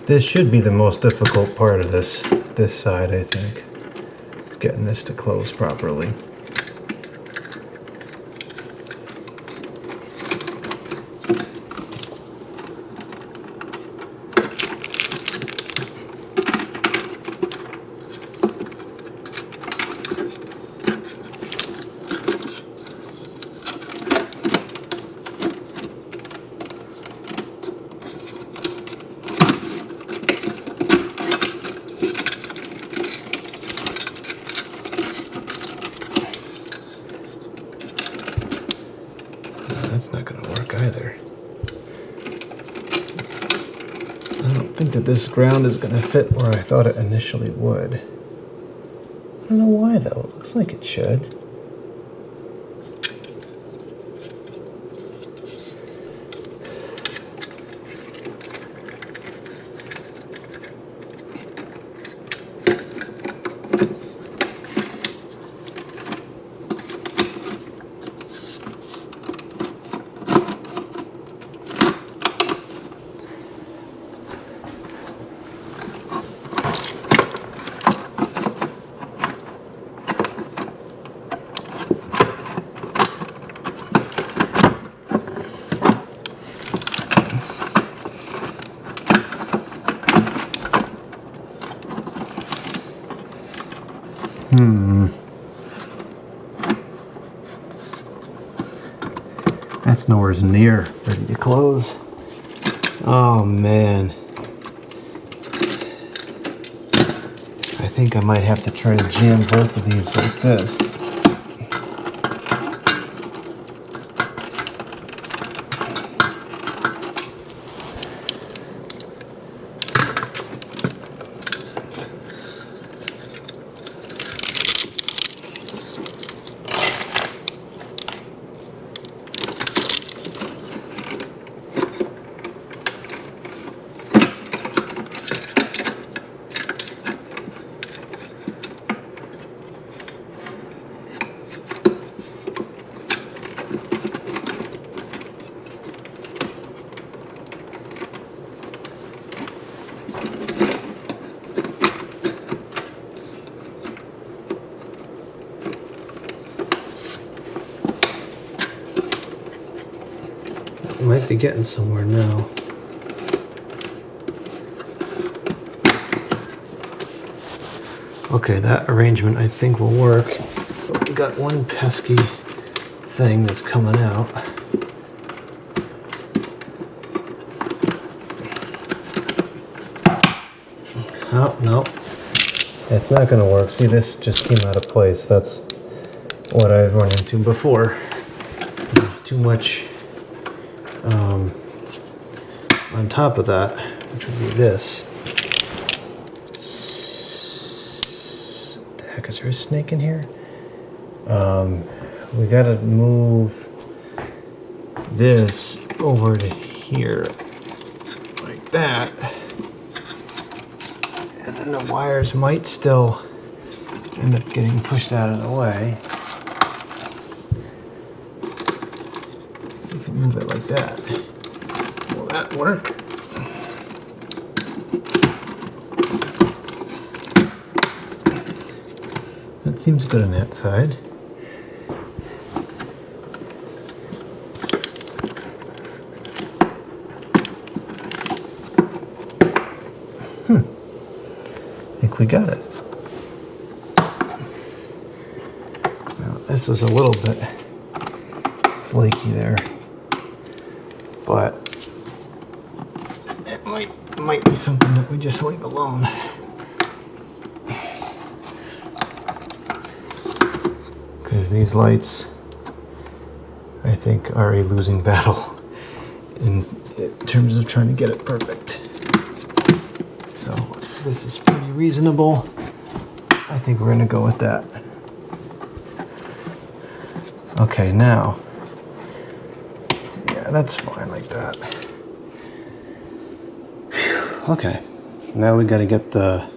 This should be the most difficult part of this side, I think. Is getting this to close properly. That's not going to work either. I don't think that this ground is going to fit where I thought it initially would. I don't know why though. It looks like it should. That's nowhere near ready to close. Oh man. I think I might have to try to jam both of these like this. Might be getting somewhere now. Okay, that arrangement I think will work. But we got one pesky thing that's coming out. Oh, no. It's not going to work. See, this just came out of place. That's what I've run into before. There's too much on top of that, which would be this. What the heck, is there a snake in here? We gotta move this over to here, like that. And then the wires might still end up getting pushed out of the way. Let's see if we move it like that. Will that work? That seems good on that side. I think we got it. this is a little bit flaky there, but it might be something that we just leave alone. Because these lights, I think, are a losing battle in terms of trying to get it perfect. So this is pretty reasonable. I think we're going to go with that. Okay, now, yeah, that's fine like that. Whew, okay, now we got to get the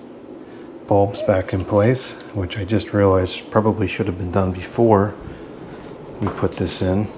bulbs back in place, which I just realized probably should have been done before we put this in.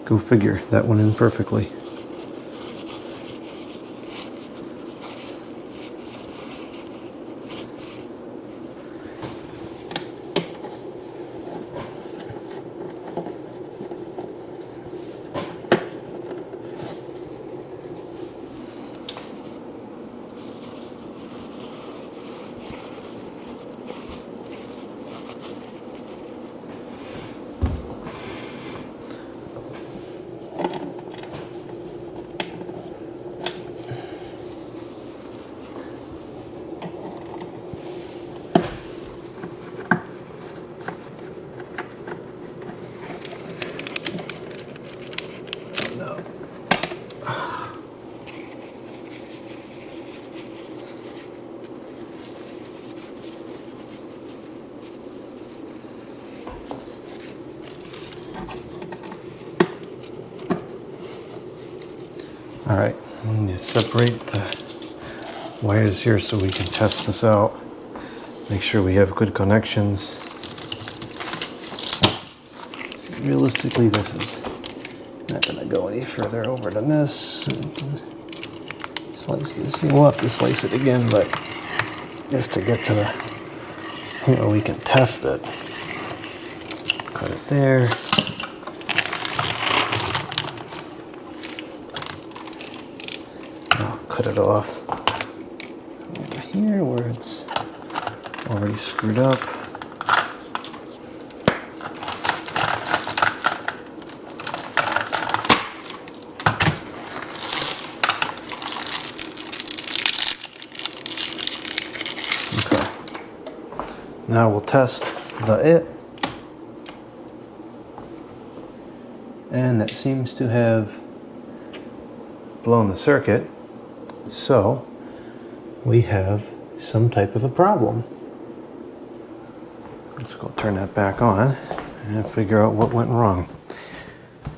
Go figure, that went in perfectly. All right, I need to separate the wires here so we can test this out. Make sure we have good connections. See, realistically, this is not gonna go any further over than this. Slice this. We'll have to slice it again, but just to get to the point where we can test it. Cut it there. Cut it off over here where it's already screwed up. Okay. Now we'll test the and that seems to have blown the circuit. So we have some type of a problem. Let's go turn that back on and figure out what went wrong.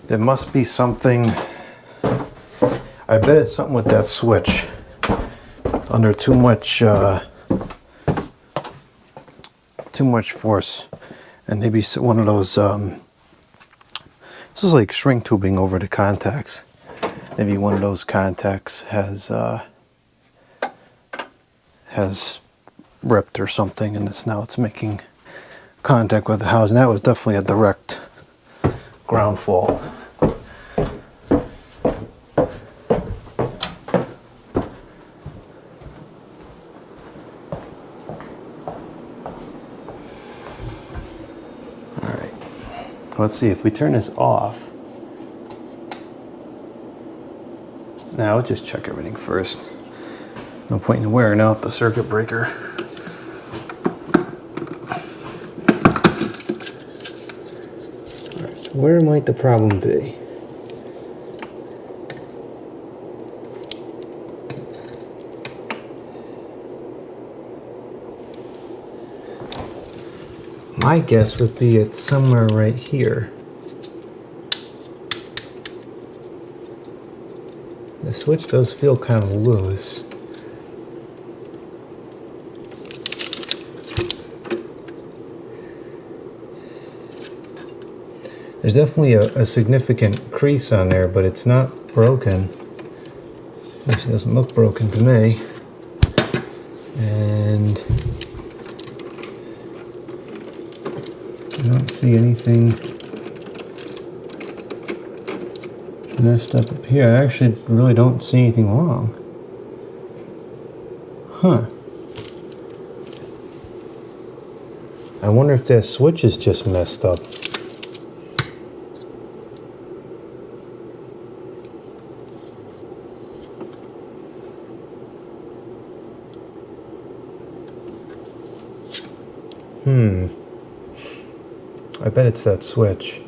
There must be something, I bet it's something with that switch. Under too much force, and maybe one of those, this is like shrink tubing over the contacts. Maybe one of those contacts has ripped or something, and it's making contact with the housing. That was definitely a direct ground fault. All right, let's see if we turn this off. Now let's just check everything first. No point in wearing out the circuit breaker. Alright, so where might the problem be? My guess would be it's somewhere right here. The switch does feel kind of loose. There's definitely a significant crease on there, but it's not broken. At least it doesn't look broken to me. And I don't see anything messed up here. I actually really don't see anything wrong. Huh. I wonder if that switch is just messed up. I bet it's that switch.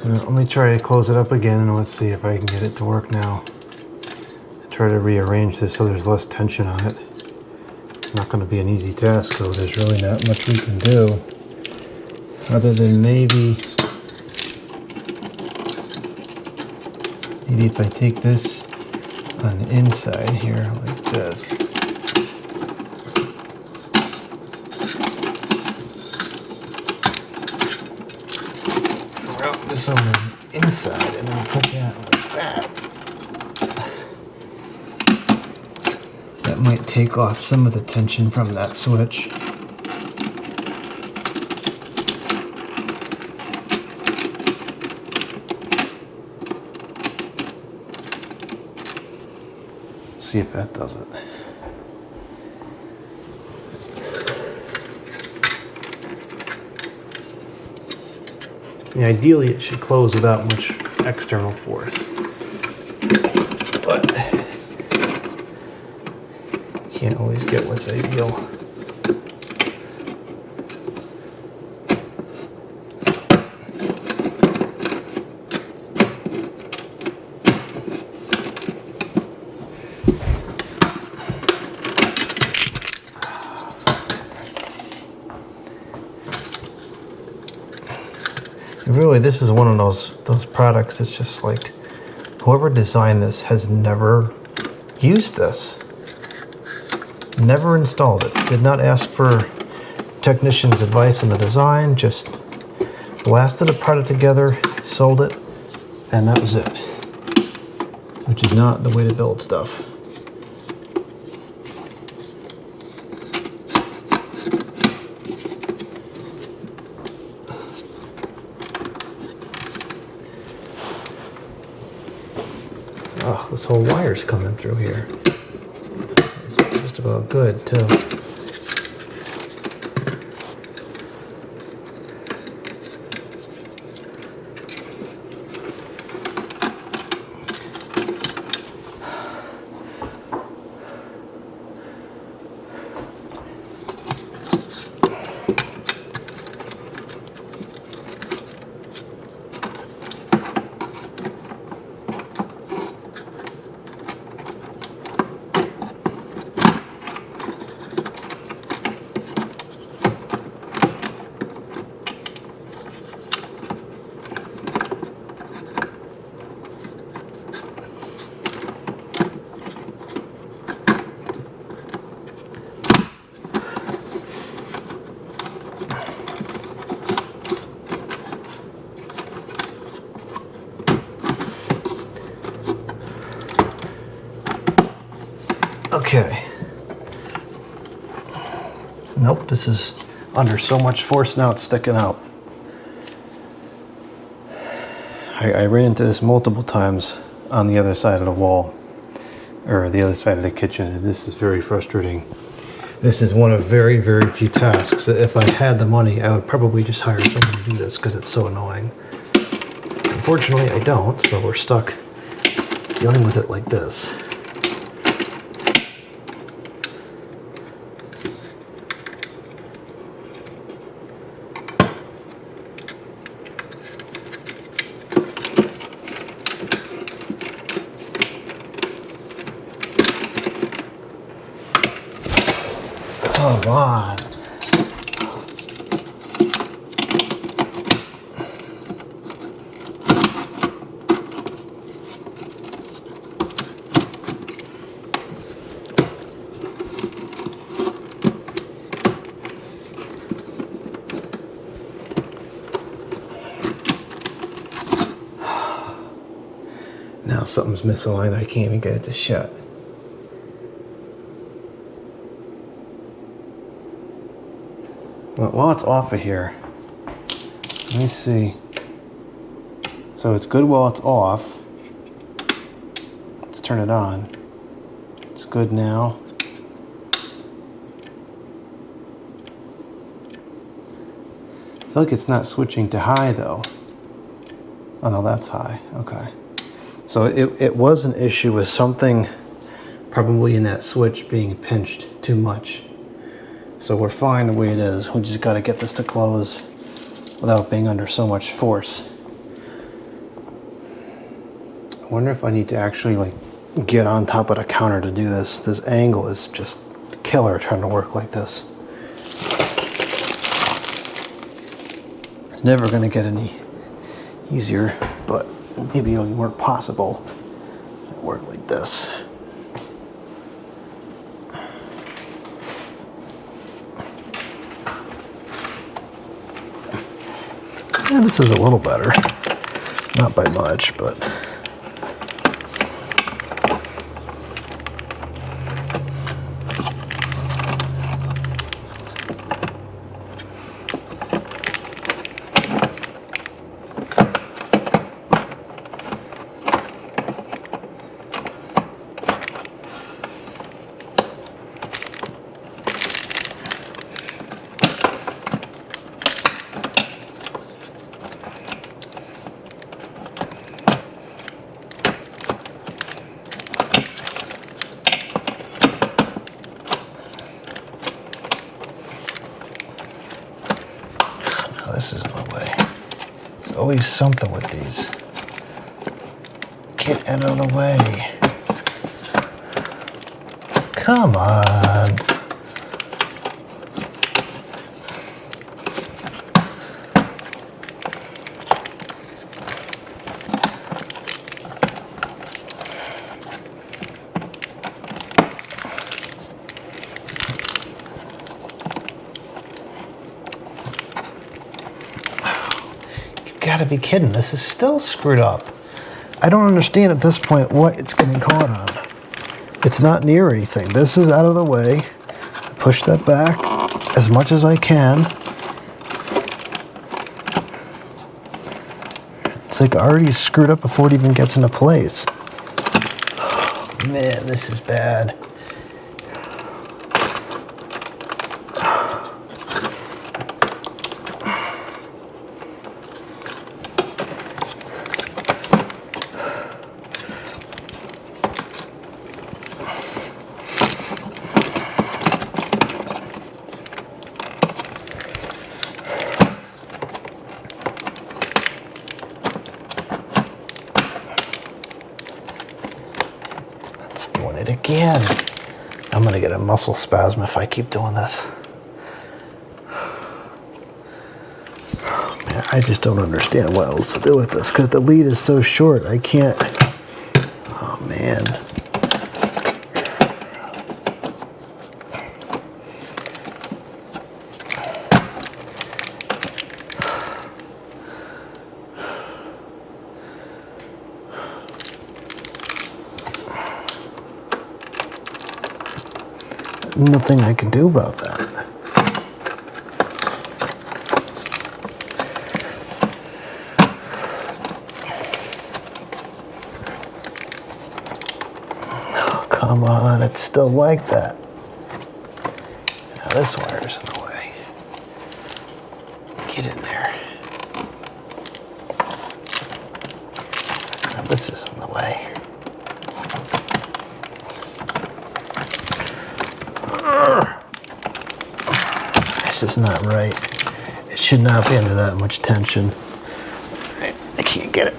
Let me try to close it up again and let's see if I can get it to work now. Try to rearrange this so there's less tension on it. It's not going to be an easy task, though. There's really not much we can do other than maybe if I take this on the inside here like this. Wrap this on the inside and then put that like that. That might take off some of the tension from that switch. See if that does it. Yeah, ideally it should close without much external force. But can't always get what's ideal. Really, this is one of those products. It's just like whoever designed this has never used this, never installed it, did not ask for technician's advice on the design, just blasted a product together, sold it, and that was it, which is not the way to build stuff. Oh, this whole wire's coming through here. It's just about good, too. Okay. Nope, this is under so much force now it's sticking out. I ran into this multiple times on the other side of the wall, or the other side of the kitchen, and this is very frustrating. This is one of very, very few tasks. If I had the money, I would probably just hire someone to do this because it's so annoying. Unfortunately, I don't, so we're stuck dealing with it like this. Come on. Now something's misaligned. I can't even get it to shut. Well, while it's off of here, let me see. So it's good while it's off. Let's turn it on. It's good now. I feel like it's not switching to high though. Oh no, that's high. Okay. So it was an issue with something probably in that switch being pinched too much. So we're fine the way it is. We just got to get this to close without being under so much force. I wonder if I need to actually like get on top of the counter to do this. This angle is just killer trying to work like this. It's never going to get any easier, but maybe it'll be more possible to work like this. And this is a little better, not by much, but this is in the way. There's always something with these. Get out of the way. Come on. Gotta be kidding, this is still screwed up. I don't understand at this point what it's getting caught on. It's not near anything. This is out of the way. Push that back as much as I can. It's like already screwed up before it even gets into place. Oh, man, this is bad. It again. I'm gonna get a muscle spasm if I keep doing this. Man, I just don't understand what else to do with this because the lead is so short. I can't. Oh man. Nothing I can do about that. Oh, come on, it's still like that. Now this wire's in the way. Get in there. Now this is in the way. This is not right. It should not be under that much tension. I can't get it.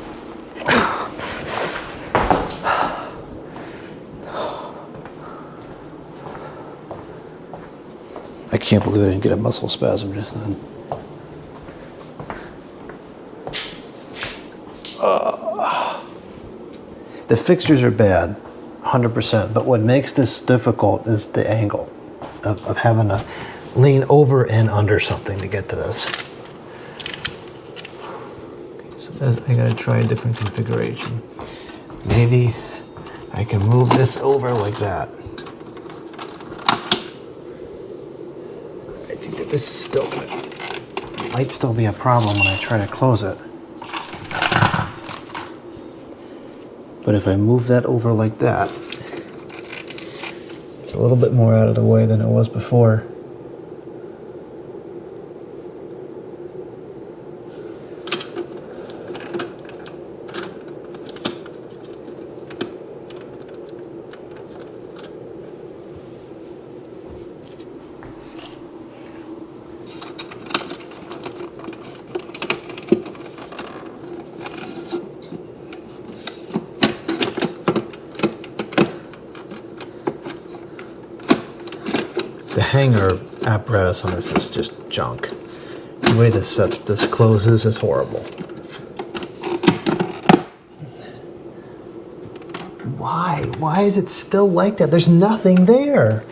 I can't believe I didn't get a muscle spasm just then. The fixtures are bad, 100%, but what makes this difficult is the angle of having to lean over and under something to get to this. So I gotta try a different configuration. Maybe I can move this over like that. I think that this is still might still be a problem when I try to close it. But if I move that over like that, it's a little bit more out of the way than it was before. The hanger apparatus on this is just junk. The way this closes is horrible. Why? Why is it still like that? There's nothing there.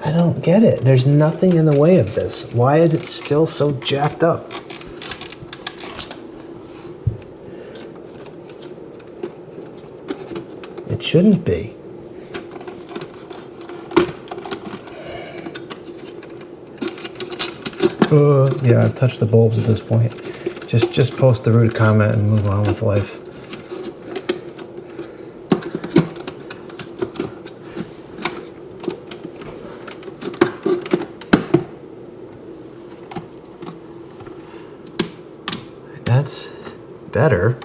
I don't get it. There's nothing in the way of this. Why is it still so jacked up? It shouldn't be. Yeah, I've touched the bulbs at this point. Just post the rude comment and move on with life. That's better.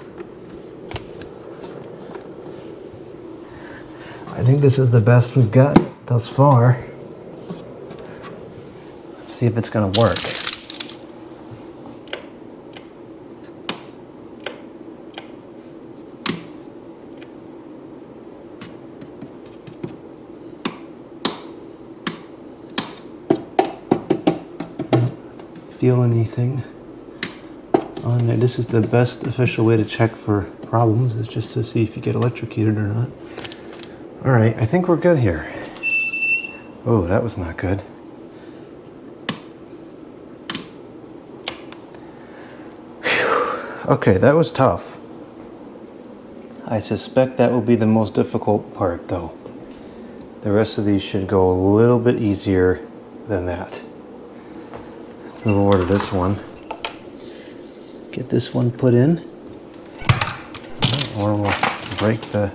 I think this is the best we've got thus far. Let's see if it's gonna work. Feel anything on there. This is the best official way to check for problems, is just to see if you get electrocuted or not. All right, I think we're good here. Oh, that was not good. Whew. Okay, that was tough. I suspect that will be the most difficult part, though. The rest of these should go a little bit easier than that. Move over to this one. Get this one put in. Or we'll break the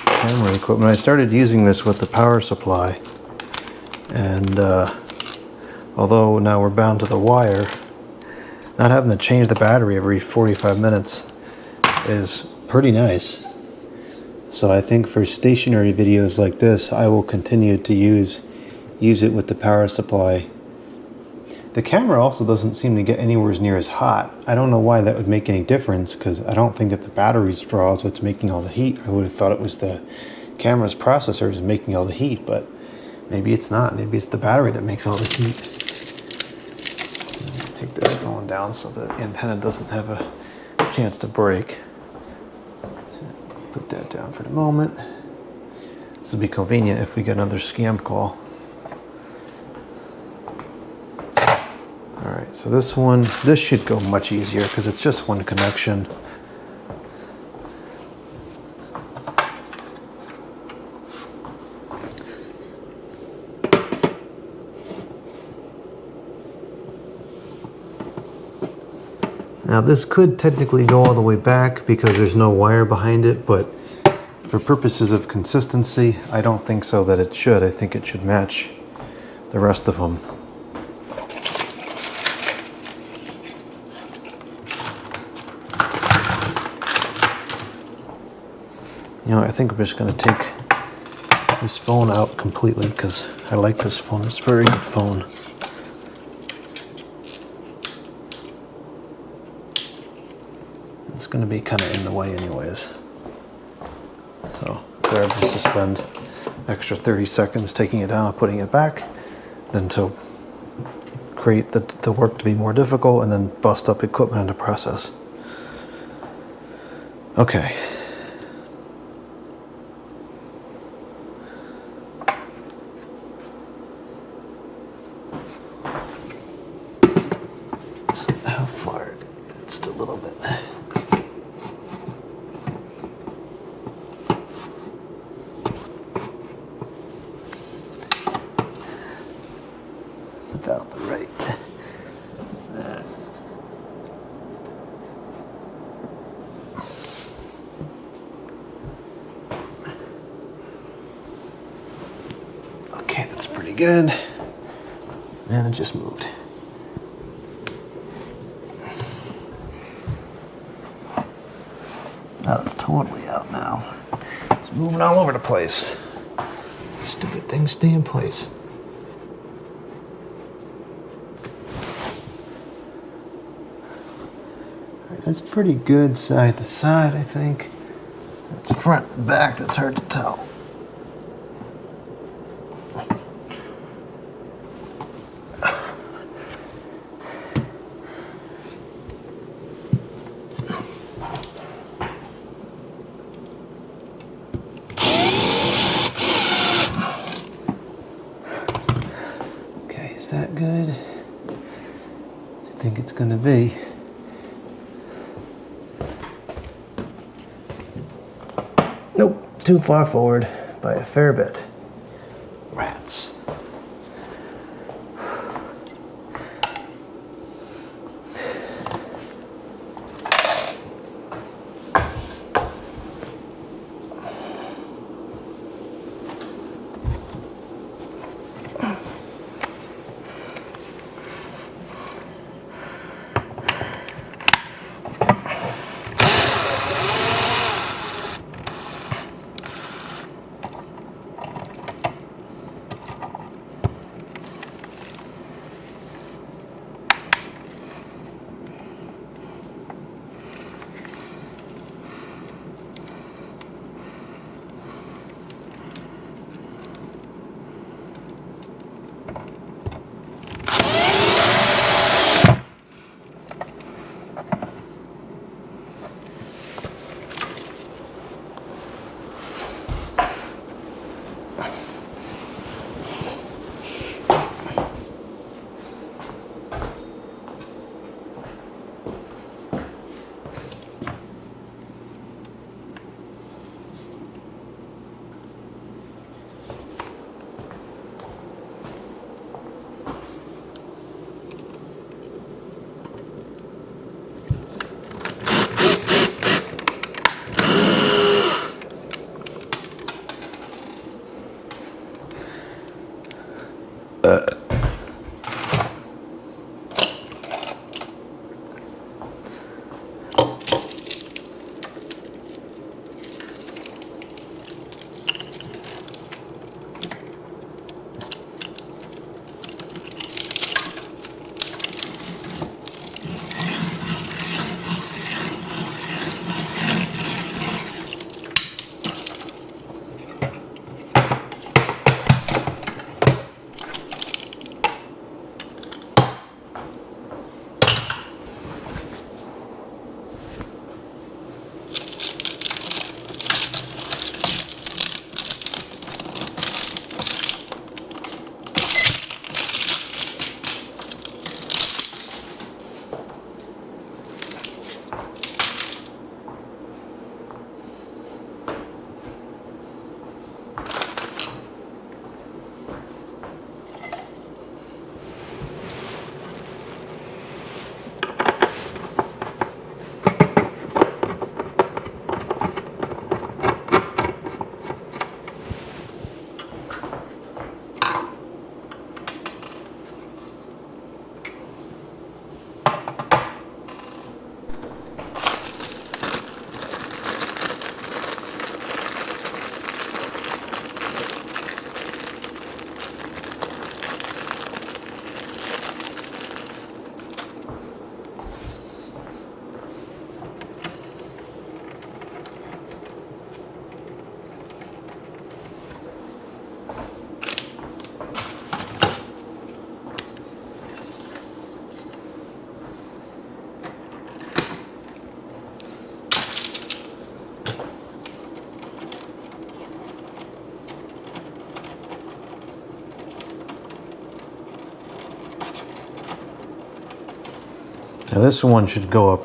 camera equipment. I started using this with the power supply. And although now we're bound to the wire, not having to change the battery every 45 minutes is pretty nice. So I think for stationary videos like this, I will continue to use it with the power supply. The camera also doesn't seem to get anywhere near as hot. I don't know why that would make any difference, because I don't think that the battery's draws what's making all the heat. I would have thought it was the camera's processor is making all the heat, but maybe it's not. Maybe it's the battery that makes all the heat. Take this phone down so the antenna doesn't have a chance to break. Put that down for the moment. This will be convenient if we get another scam call. Alright, so this should go much easier because it's just one connection. Now this could technically go all the way back because there's no wire behind it, but for purposes of consistency, I don't think so that it should. I think it should match the rest of them. You know, I think I'm just going to take this phone out completely because I like this phone. It's a very good phone. It's going to be kind of in the way anyways. So there I just spend extra 30 seconds taking it down and putting it back, then to create the work to be more difficult, and then bust up equipment in the process. Okay. Just a little bit. It's about the right. Okay, that's pretty good. And it just moved. Oh, it's totally out now. It's moving all over the place. Stupid things stay in place. All right, that's pretty good side to side, I think. That's front and back, that's hard to tell. Is that good? I think it's gonna be. Nope, too far forward by a fair bit. Rats. Now this one should go up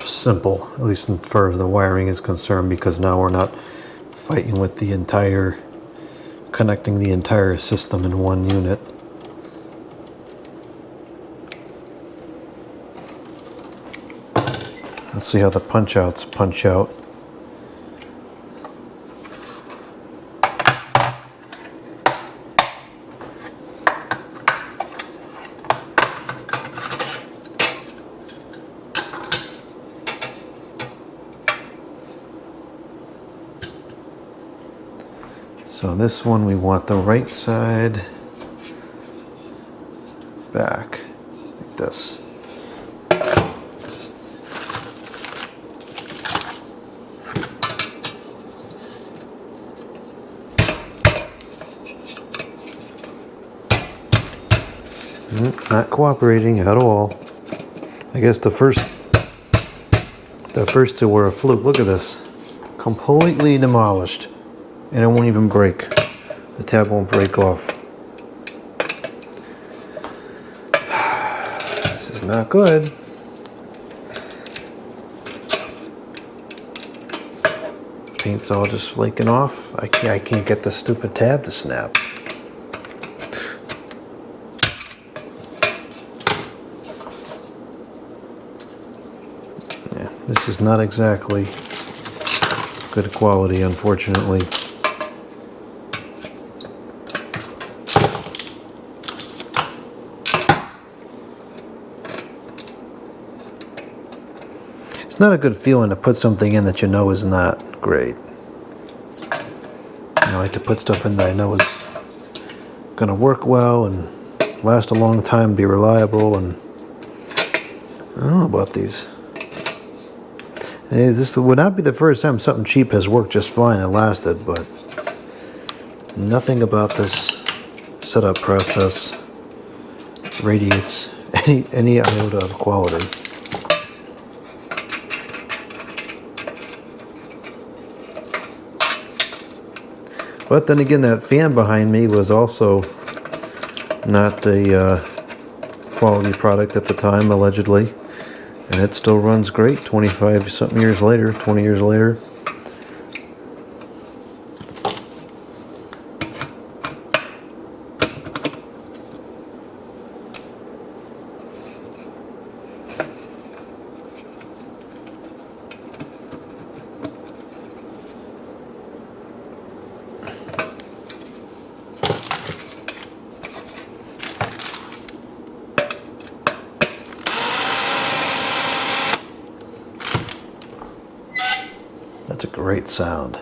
simple, at least as far as the wiring is concerned, because now we're not fighting with the entire, connecting the entire system in one unit. Let's see how the punch outs punch out. So this one we want the right side back, like this. Not cooperating at all. I guess the first two were a fluke. Look at this. Completely demolished. And it won't even break. The tab won't break off. This is not good. Paint's all just flaking off. I can't get the stupid tab to snap. Yeah, this is not exactly good quality, unfortunately. It's not a good feeling to put something in that you know is not great. I like to put stuff in that I know is going to work well and last a long time, be reliable, and I don't know about these. This would not be the first time something cheap has worked just fine and lasted, but nothing about this setup process radiates any iota of quality. But then again, that fan behind me was also not a quality product at the time, allegedly. And it still runs great 25 something years later, 20 years later. That's a great sound.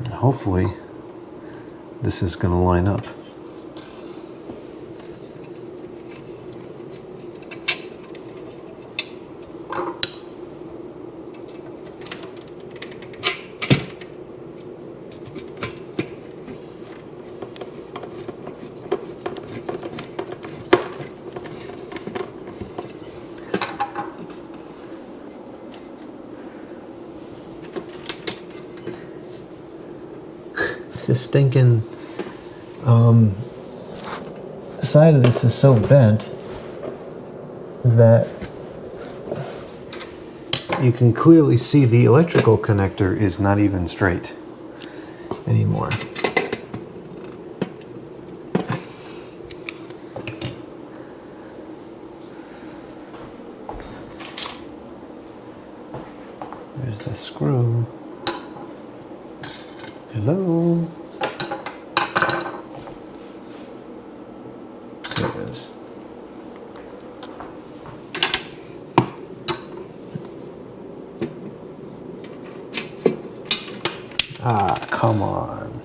And hopefully this is going to line up. This stinking side of this is so bent that you can clearly see the electrical connector is not even straight anymore. There's the screw. Hello? There it is. Ah, come on.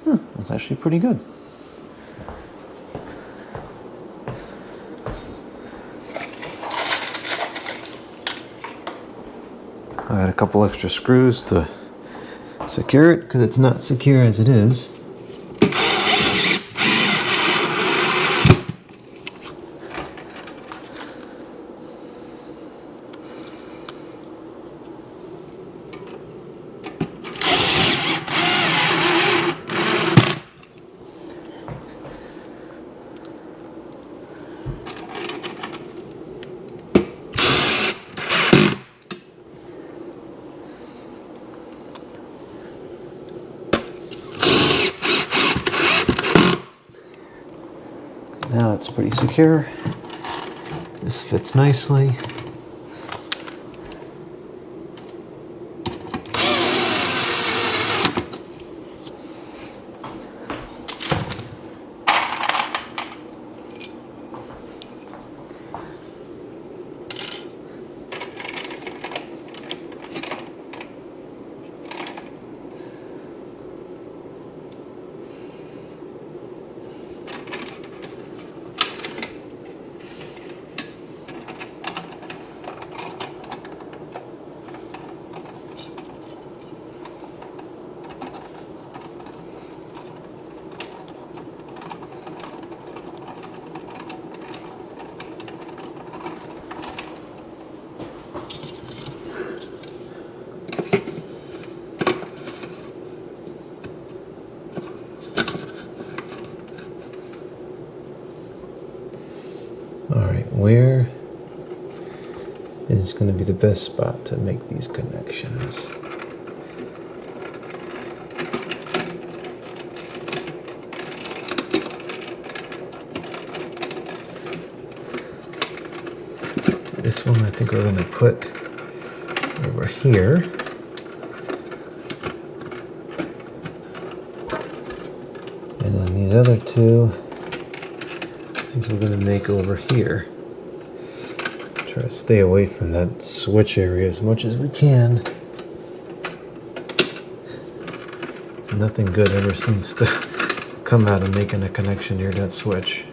That's actually pretty good. I had a couple extra screws to secure it because it's not secure as it is. Now it's pretty secure. This fits nicely. Alright, where is going to be the best spot to make these connections? This one I think we're going to put over here. And then these other two I think we're going to make over here. Try to stay away from that switch area as much as we can. Nothing good ever seems to come out of making a connection near that switch.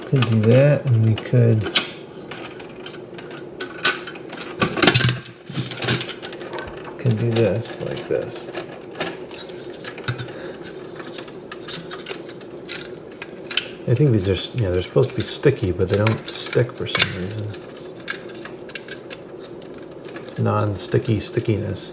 Could do that, and we could do this like this. I think these are, they're supposed to be sticky, but they don't stick for some reason. It's non-sticky stickiness.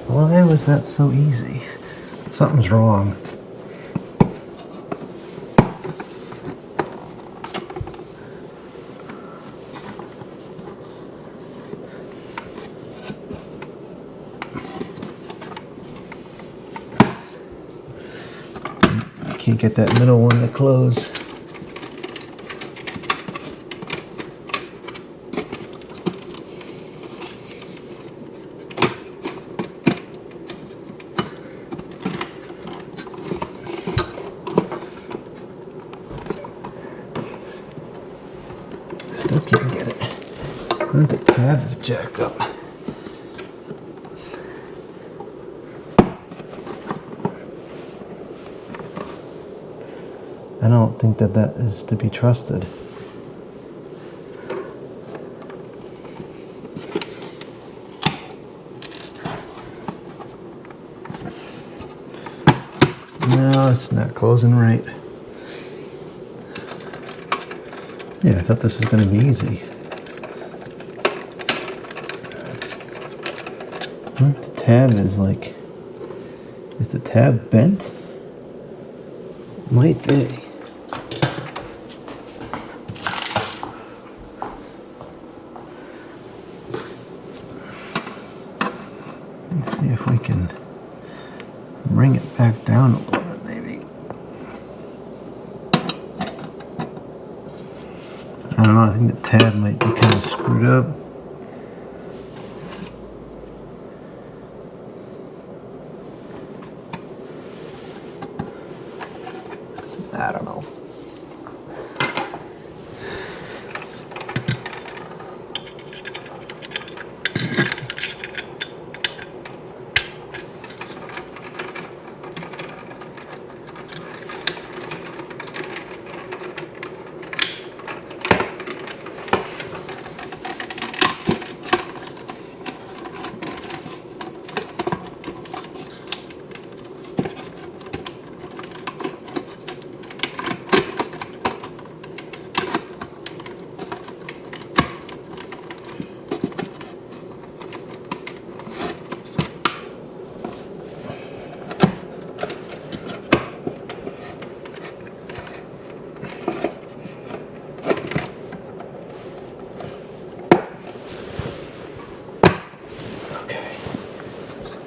Why was that so easy? Something's wrong. I can't get that middle one to close. Still can't get it. And the tab is jacked up. I don't think that that is to be trusted. No, it's not closing right. Yeah, I thought this was going to be easy. The tab is like... Is the tab bent? Might be. Let's see if we can bring it back down a little bit, maybe. I don't know, I think the tab might be kind of screwed up. I don't know.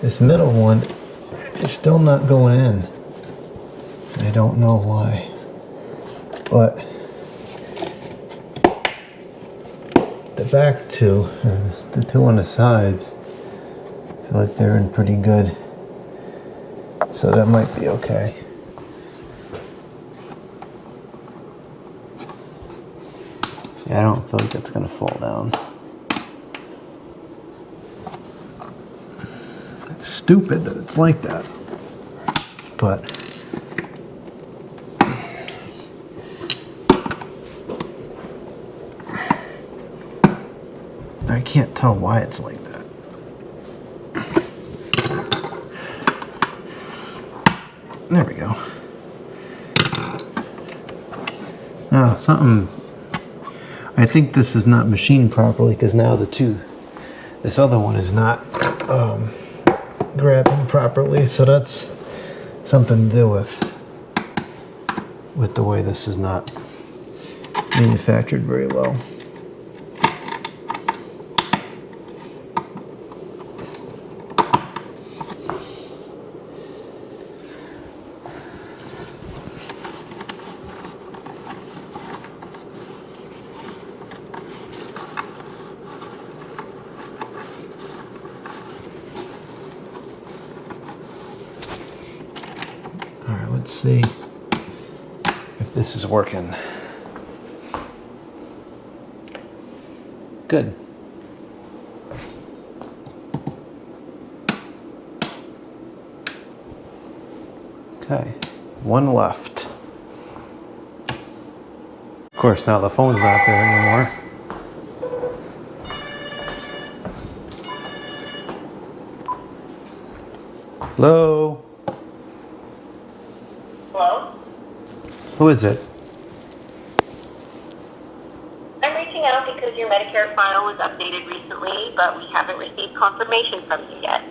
This middle one is still not going in. I don't know why. But the back two, or the two on the sides, I feel like they're in pretty good. So that might be okay. Yeah, I don't feel like that's gonna fall down. Stupid that it's like that, but I can't tell why it's like that. There we go. Oh, something. I think this is not machined properly because now this other one is not grabbing properly, so that's something to do with the way this is not manufactured very well. Let's see if this is working. Good. Okay, one left. Of course, now the phone's not there anymore. Hello? Hello? Who is it? I'm reaching out because your Medicare file was updated recently, but we haven't received confirmation from you yet.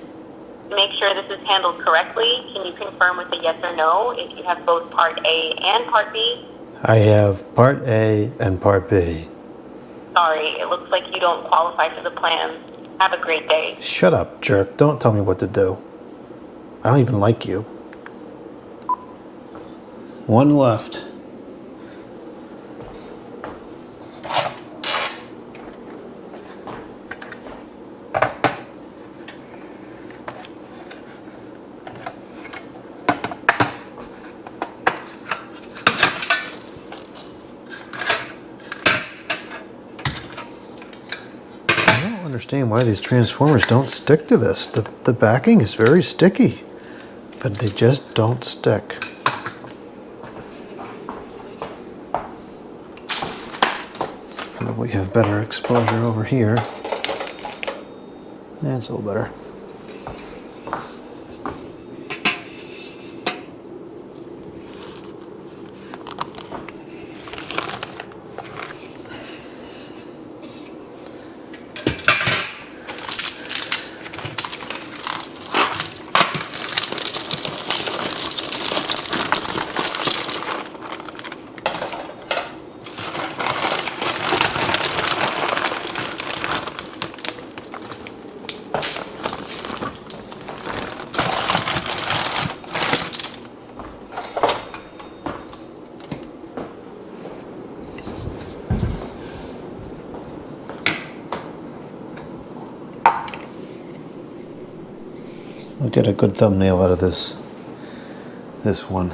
To make sure this is handled correctly, can you confirm with a yes or no if you have both Part A and Part B? I have Part A and Part B. Sorry, it looks like you don't qualify for the plan. Have a great day. Shut up, jerk. Don't tell me what to do. I don't even like you. One left. understand why these transformers don't stick to this. The backing is very sticky, but they just don't stick. Probably have better exposure over here. That's a little better. I'll get a good thumbnail out of this one.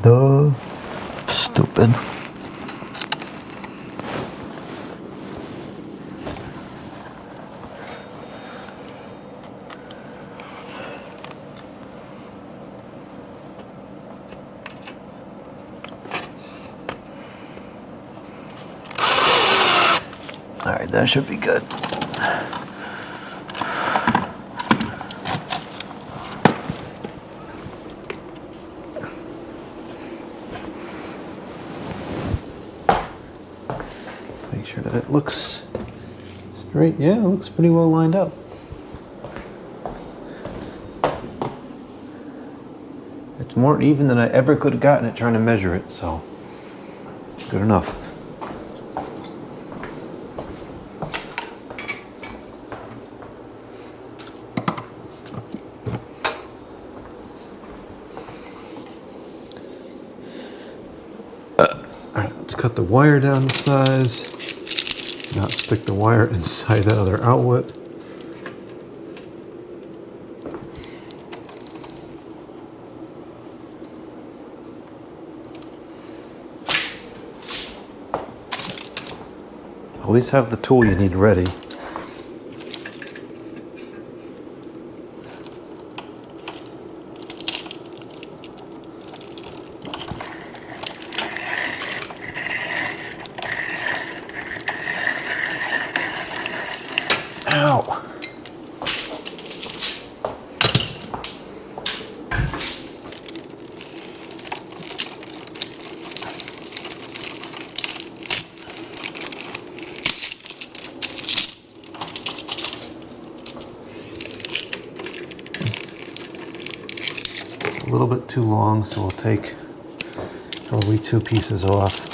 Duh. Stupid. All right, that should be good. Make sure that it looks straight. Yeah, it looks pretty well lined up. It's more even than I ever could have gotten it trying to measure it, so good enough. Alright, let's cut the wire down to size. Not stick the wire inside that other outlet. Always have the tool you need ready. Ow. It's a little bit too long, so we'll take probably 2 pieces off.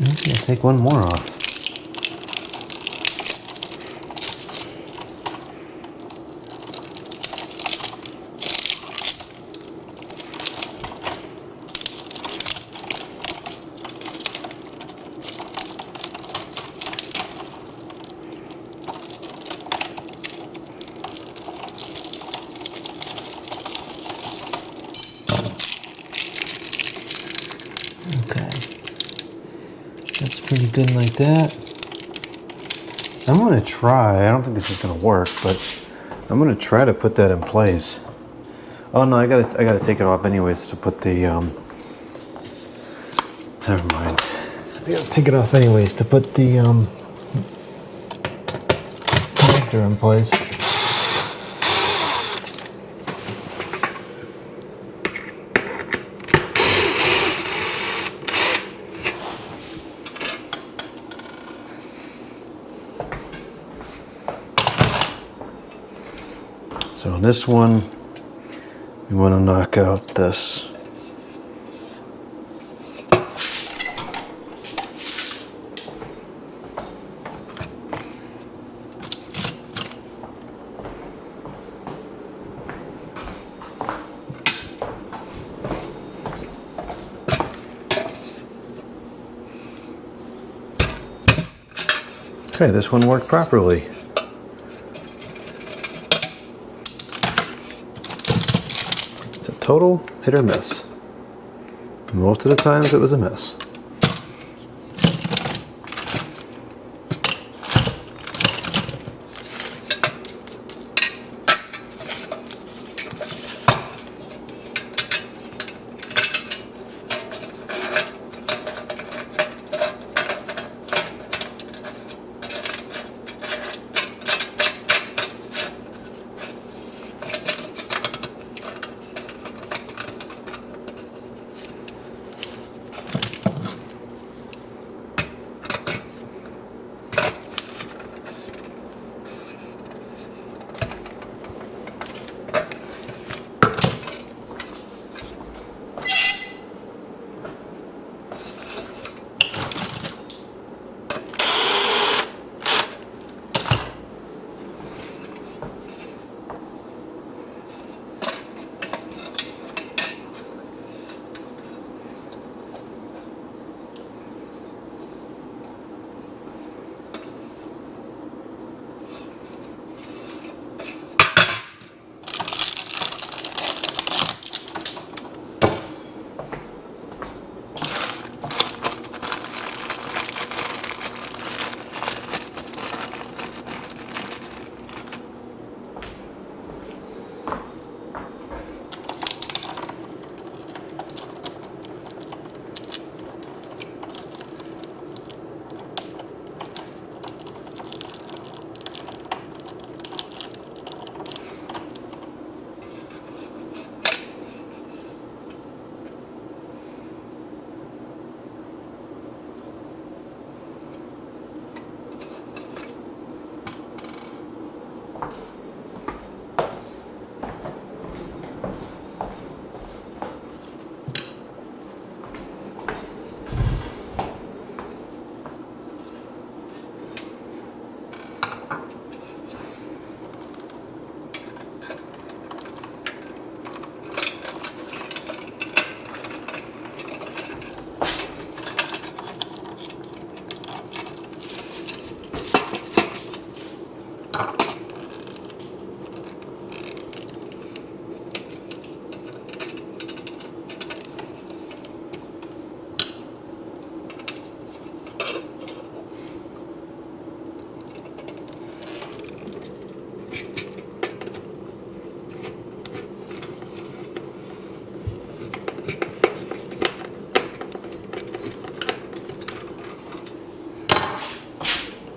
Okay, take one more off. That's pretty good like that. I'm gonna try, I don't think this is gonna work, but I'm gonna try to put that in place. Oh no, I gotta take it off anyways to put the, never mind. I gotta take it off anyways to put the, connector in place. So on this one, we want to knock out this. Okay, this one worked properly. Total hit or miss. Most of the times it was a miss.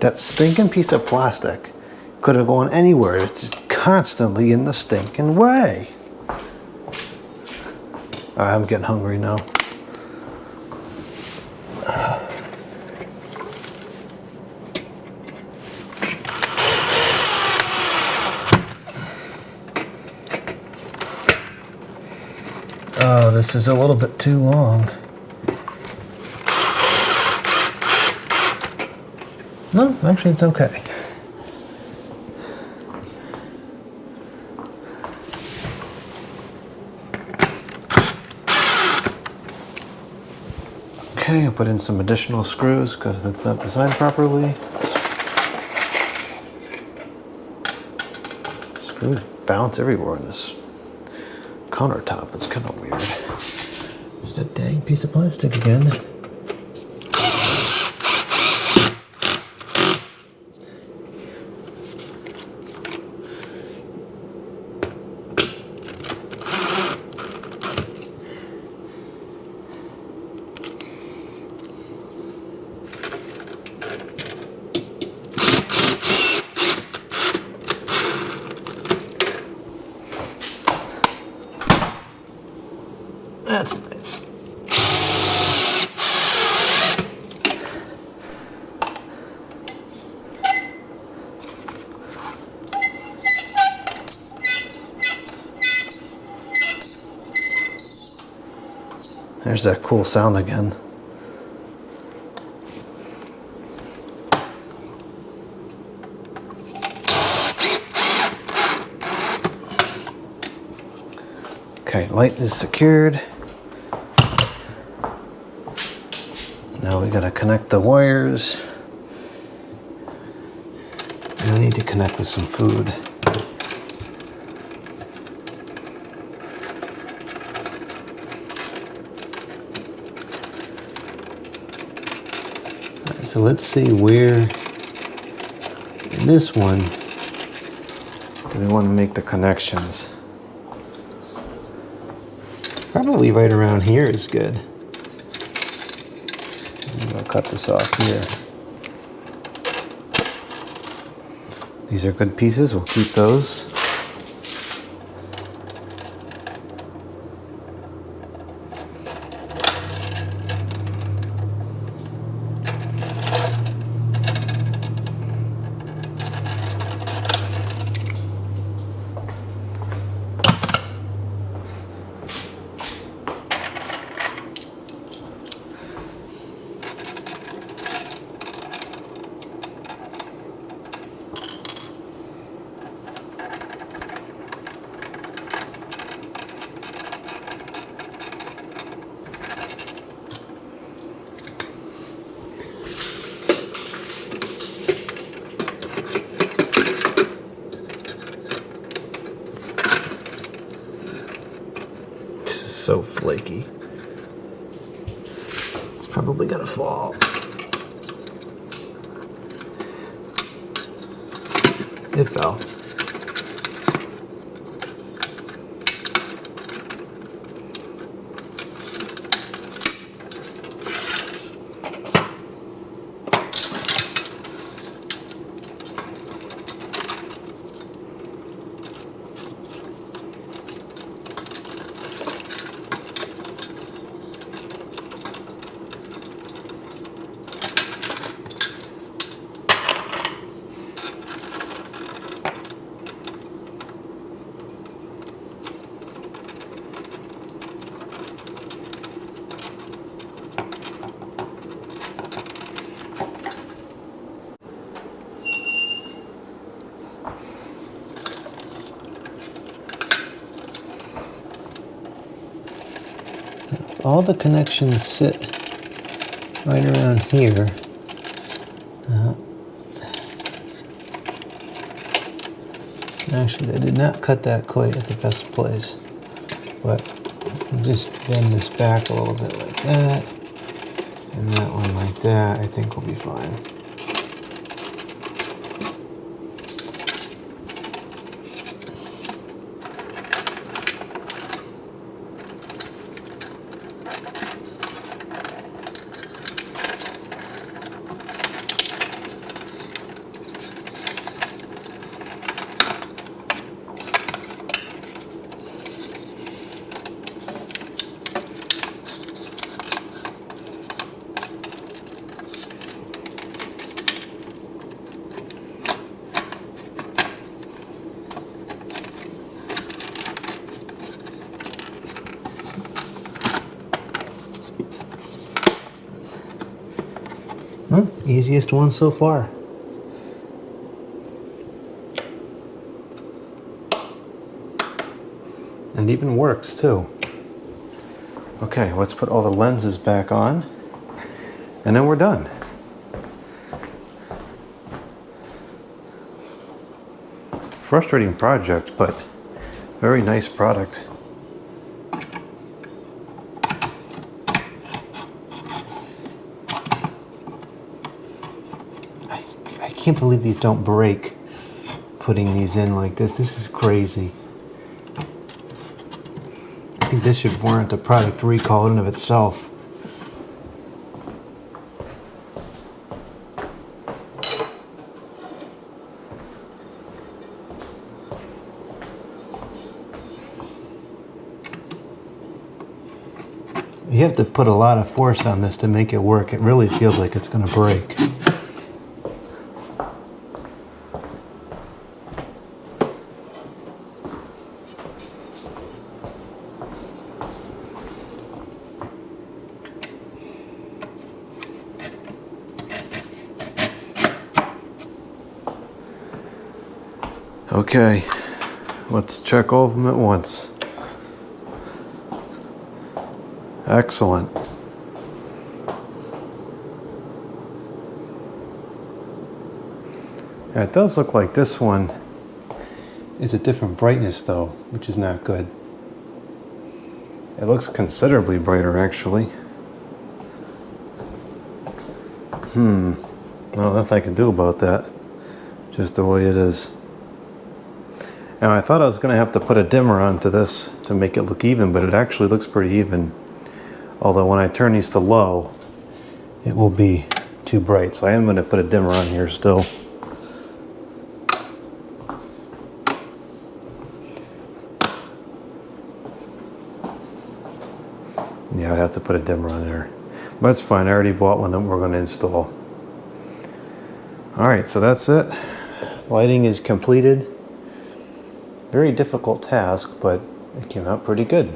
That stinking piece of plastic could have gone anywhere. It's just constantly in the stinking way. Alright, I'm getting hungry now. Oh, this is a little bit too long. No, actually it's okay. Okay, I'll put in some additional screws because that's not designed properly. Screws bounce everywhere on this countertop. It's kind of weird. There's that dang piece of plastic again. That's nice. There's that cool sound again. Okay, light is secured. Now we gotta connect the wires. And we need to connect with some food. So let's see where in this one do we want to make the connections. Probably right around here is good. I'll cut this off here. These are good pieces, we'll keep those. So flaky. It's probably gonna fall. It fell. All the connections sit right around here. Actually, I did not cut that quite at the best place, but I'll just bend this back a little bit like that, and that one like that. I think we'll be fine. Easiest one so far. And even works too. Okay, let's put all the lenses back on, and then we're done. Frustrating project, but very nice product. I can't believe these don't break putting these in like this. This is crazy. I think this should warrant a product recall in and of itself. You have to put a lot of force on this to make it work. It really feels like it's going to break. Okay, let's check all of them at once. Excellent. Yeah, it does look like this one is a different brightness though, which is not good. It looks considerably brighter actually. Well, nothing I can do about that. Just the way it is. Now I thought I was going to have to put a dimmer onto this to make it look even, but it actually looks pretty even. Although when I turn these to low, it will be too bright. So I am going to put a dimmer on here still. Yeah, I'd have to put a dimmer on there. But it's fine, I already bought one that we're going to install. Alright, so that's it. Lighting is completed. Very difficult task, but it came out pretty good.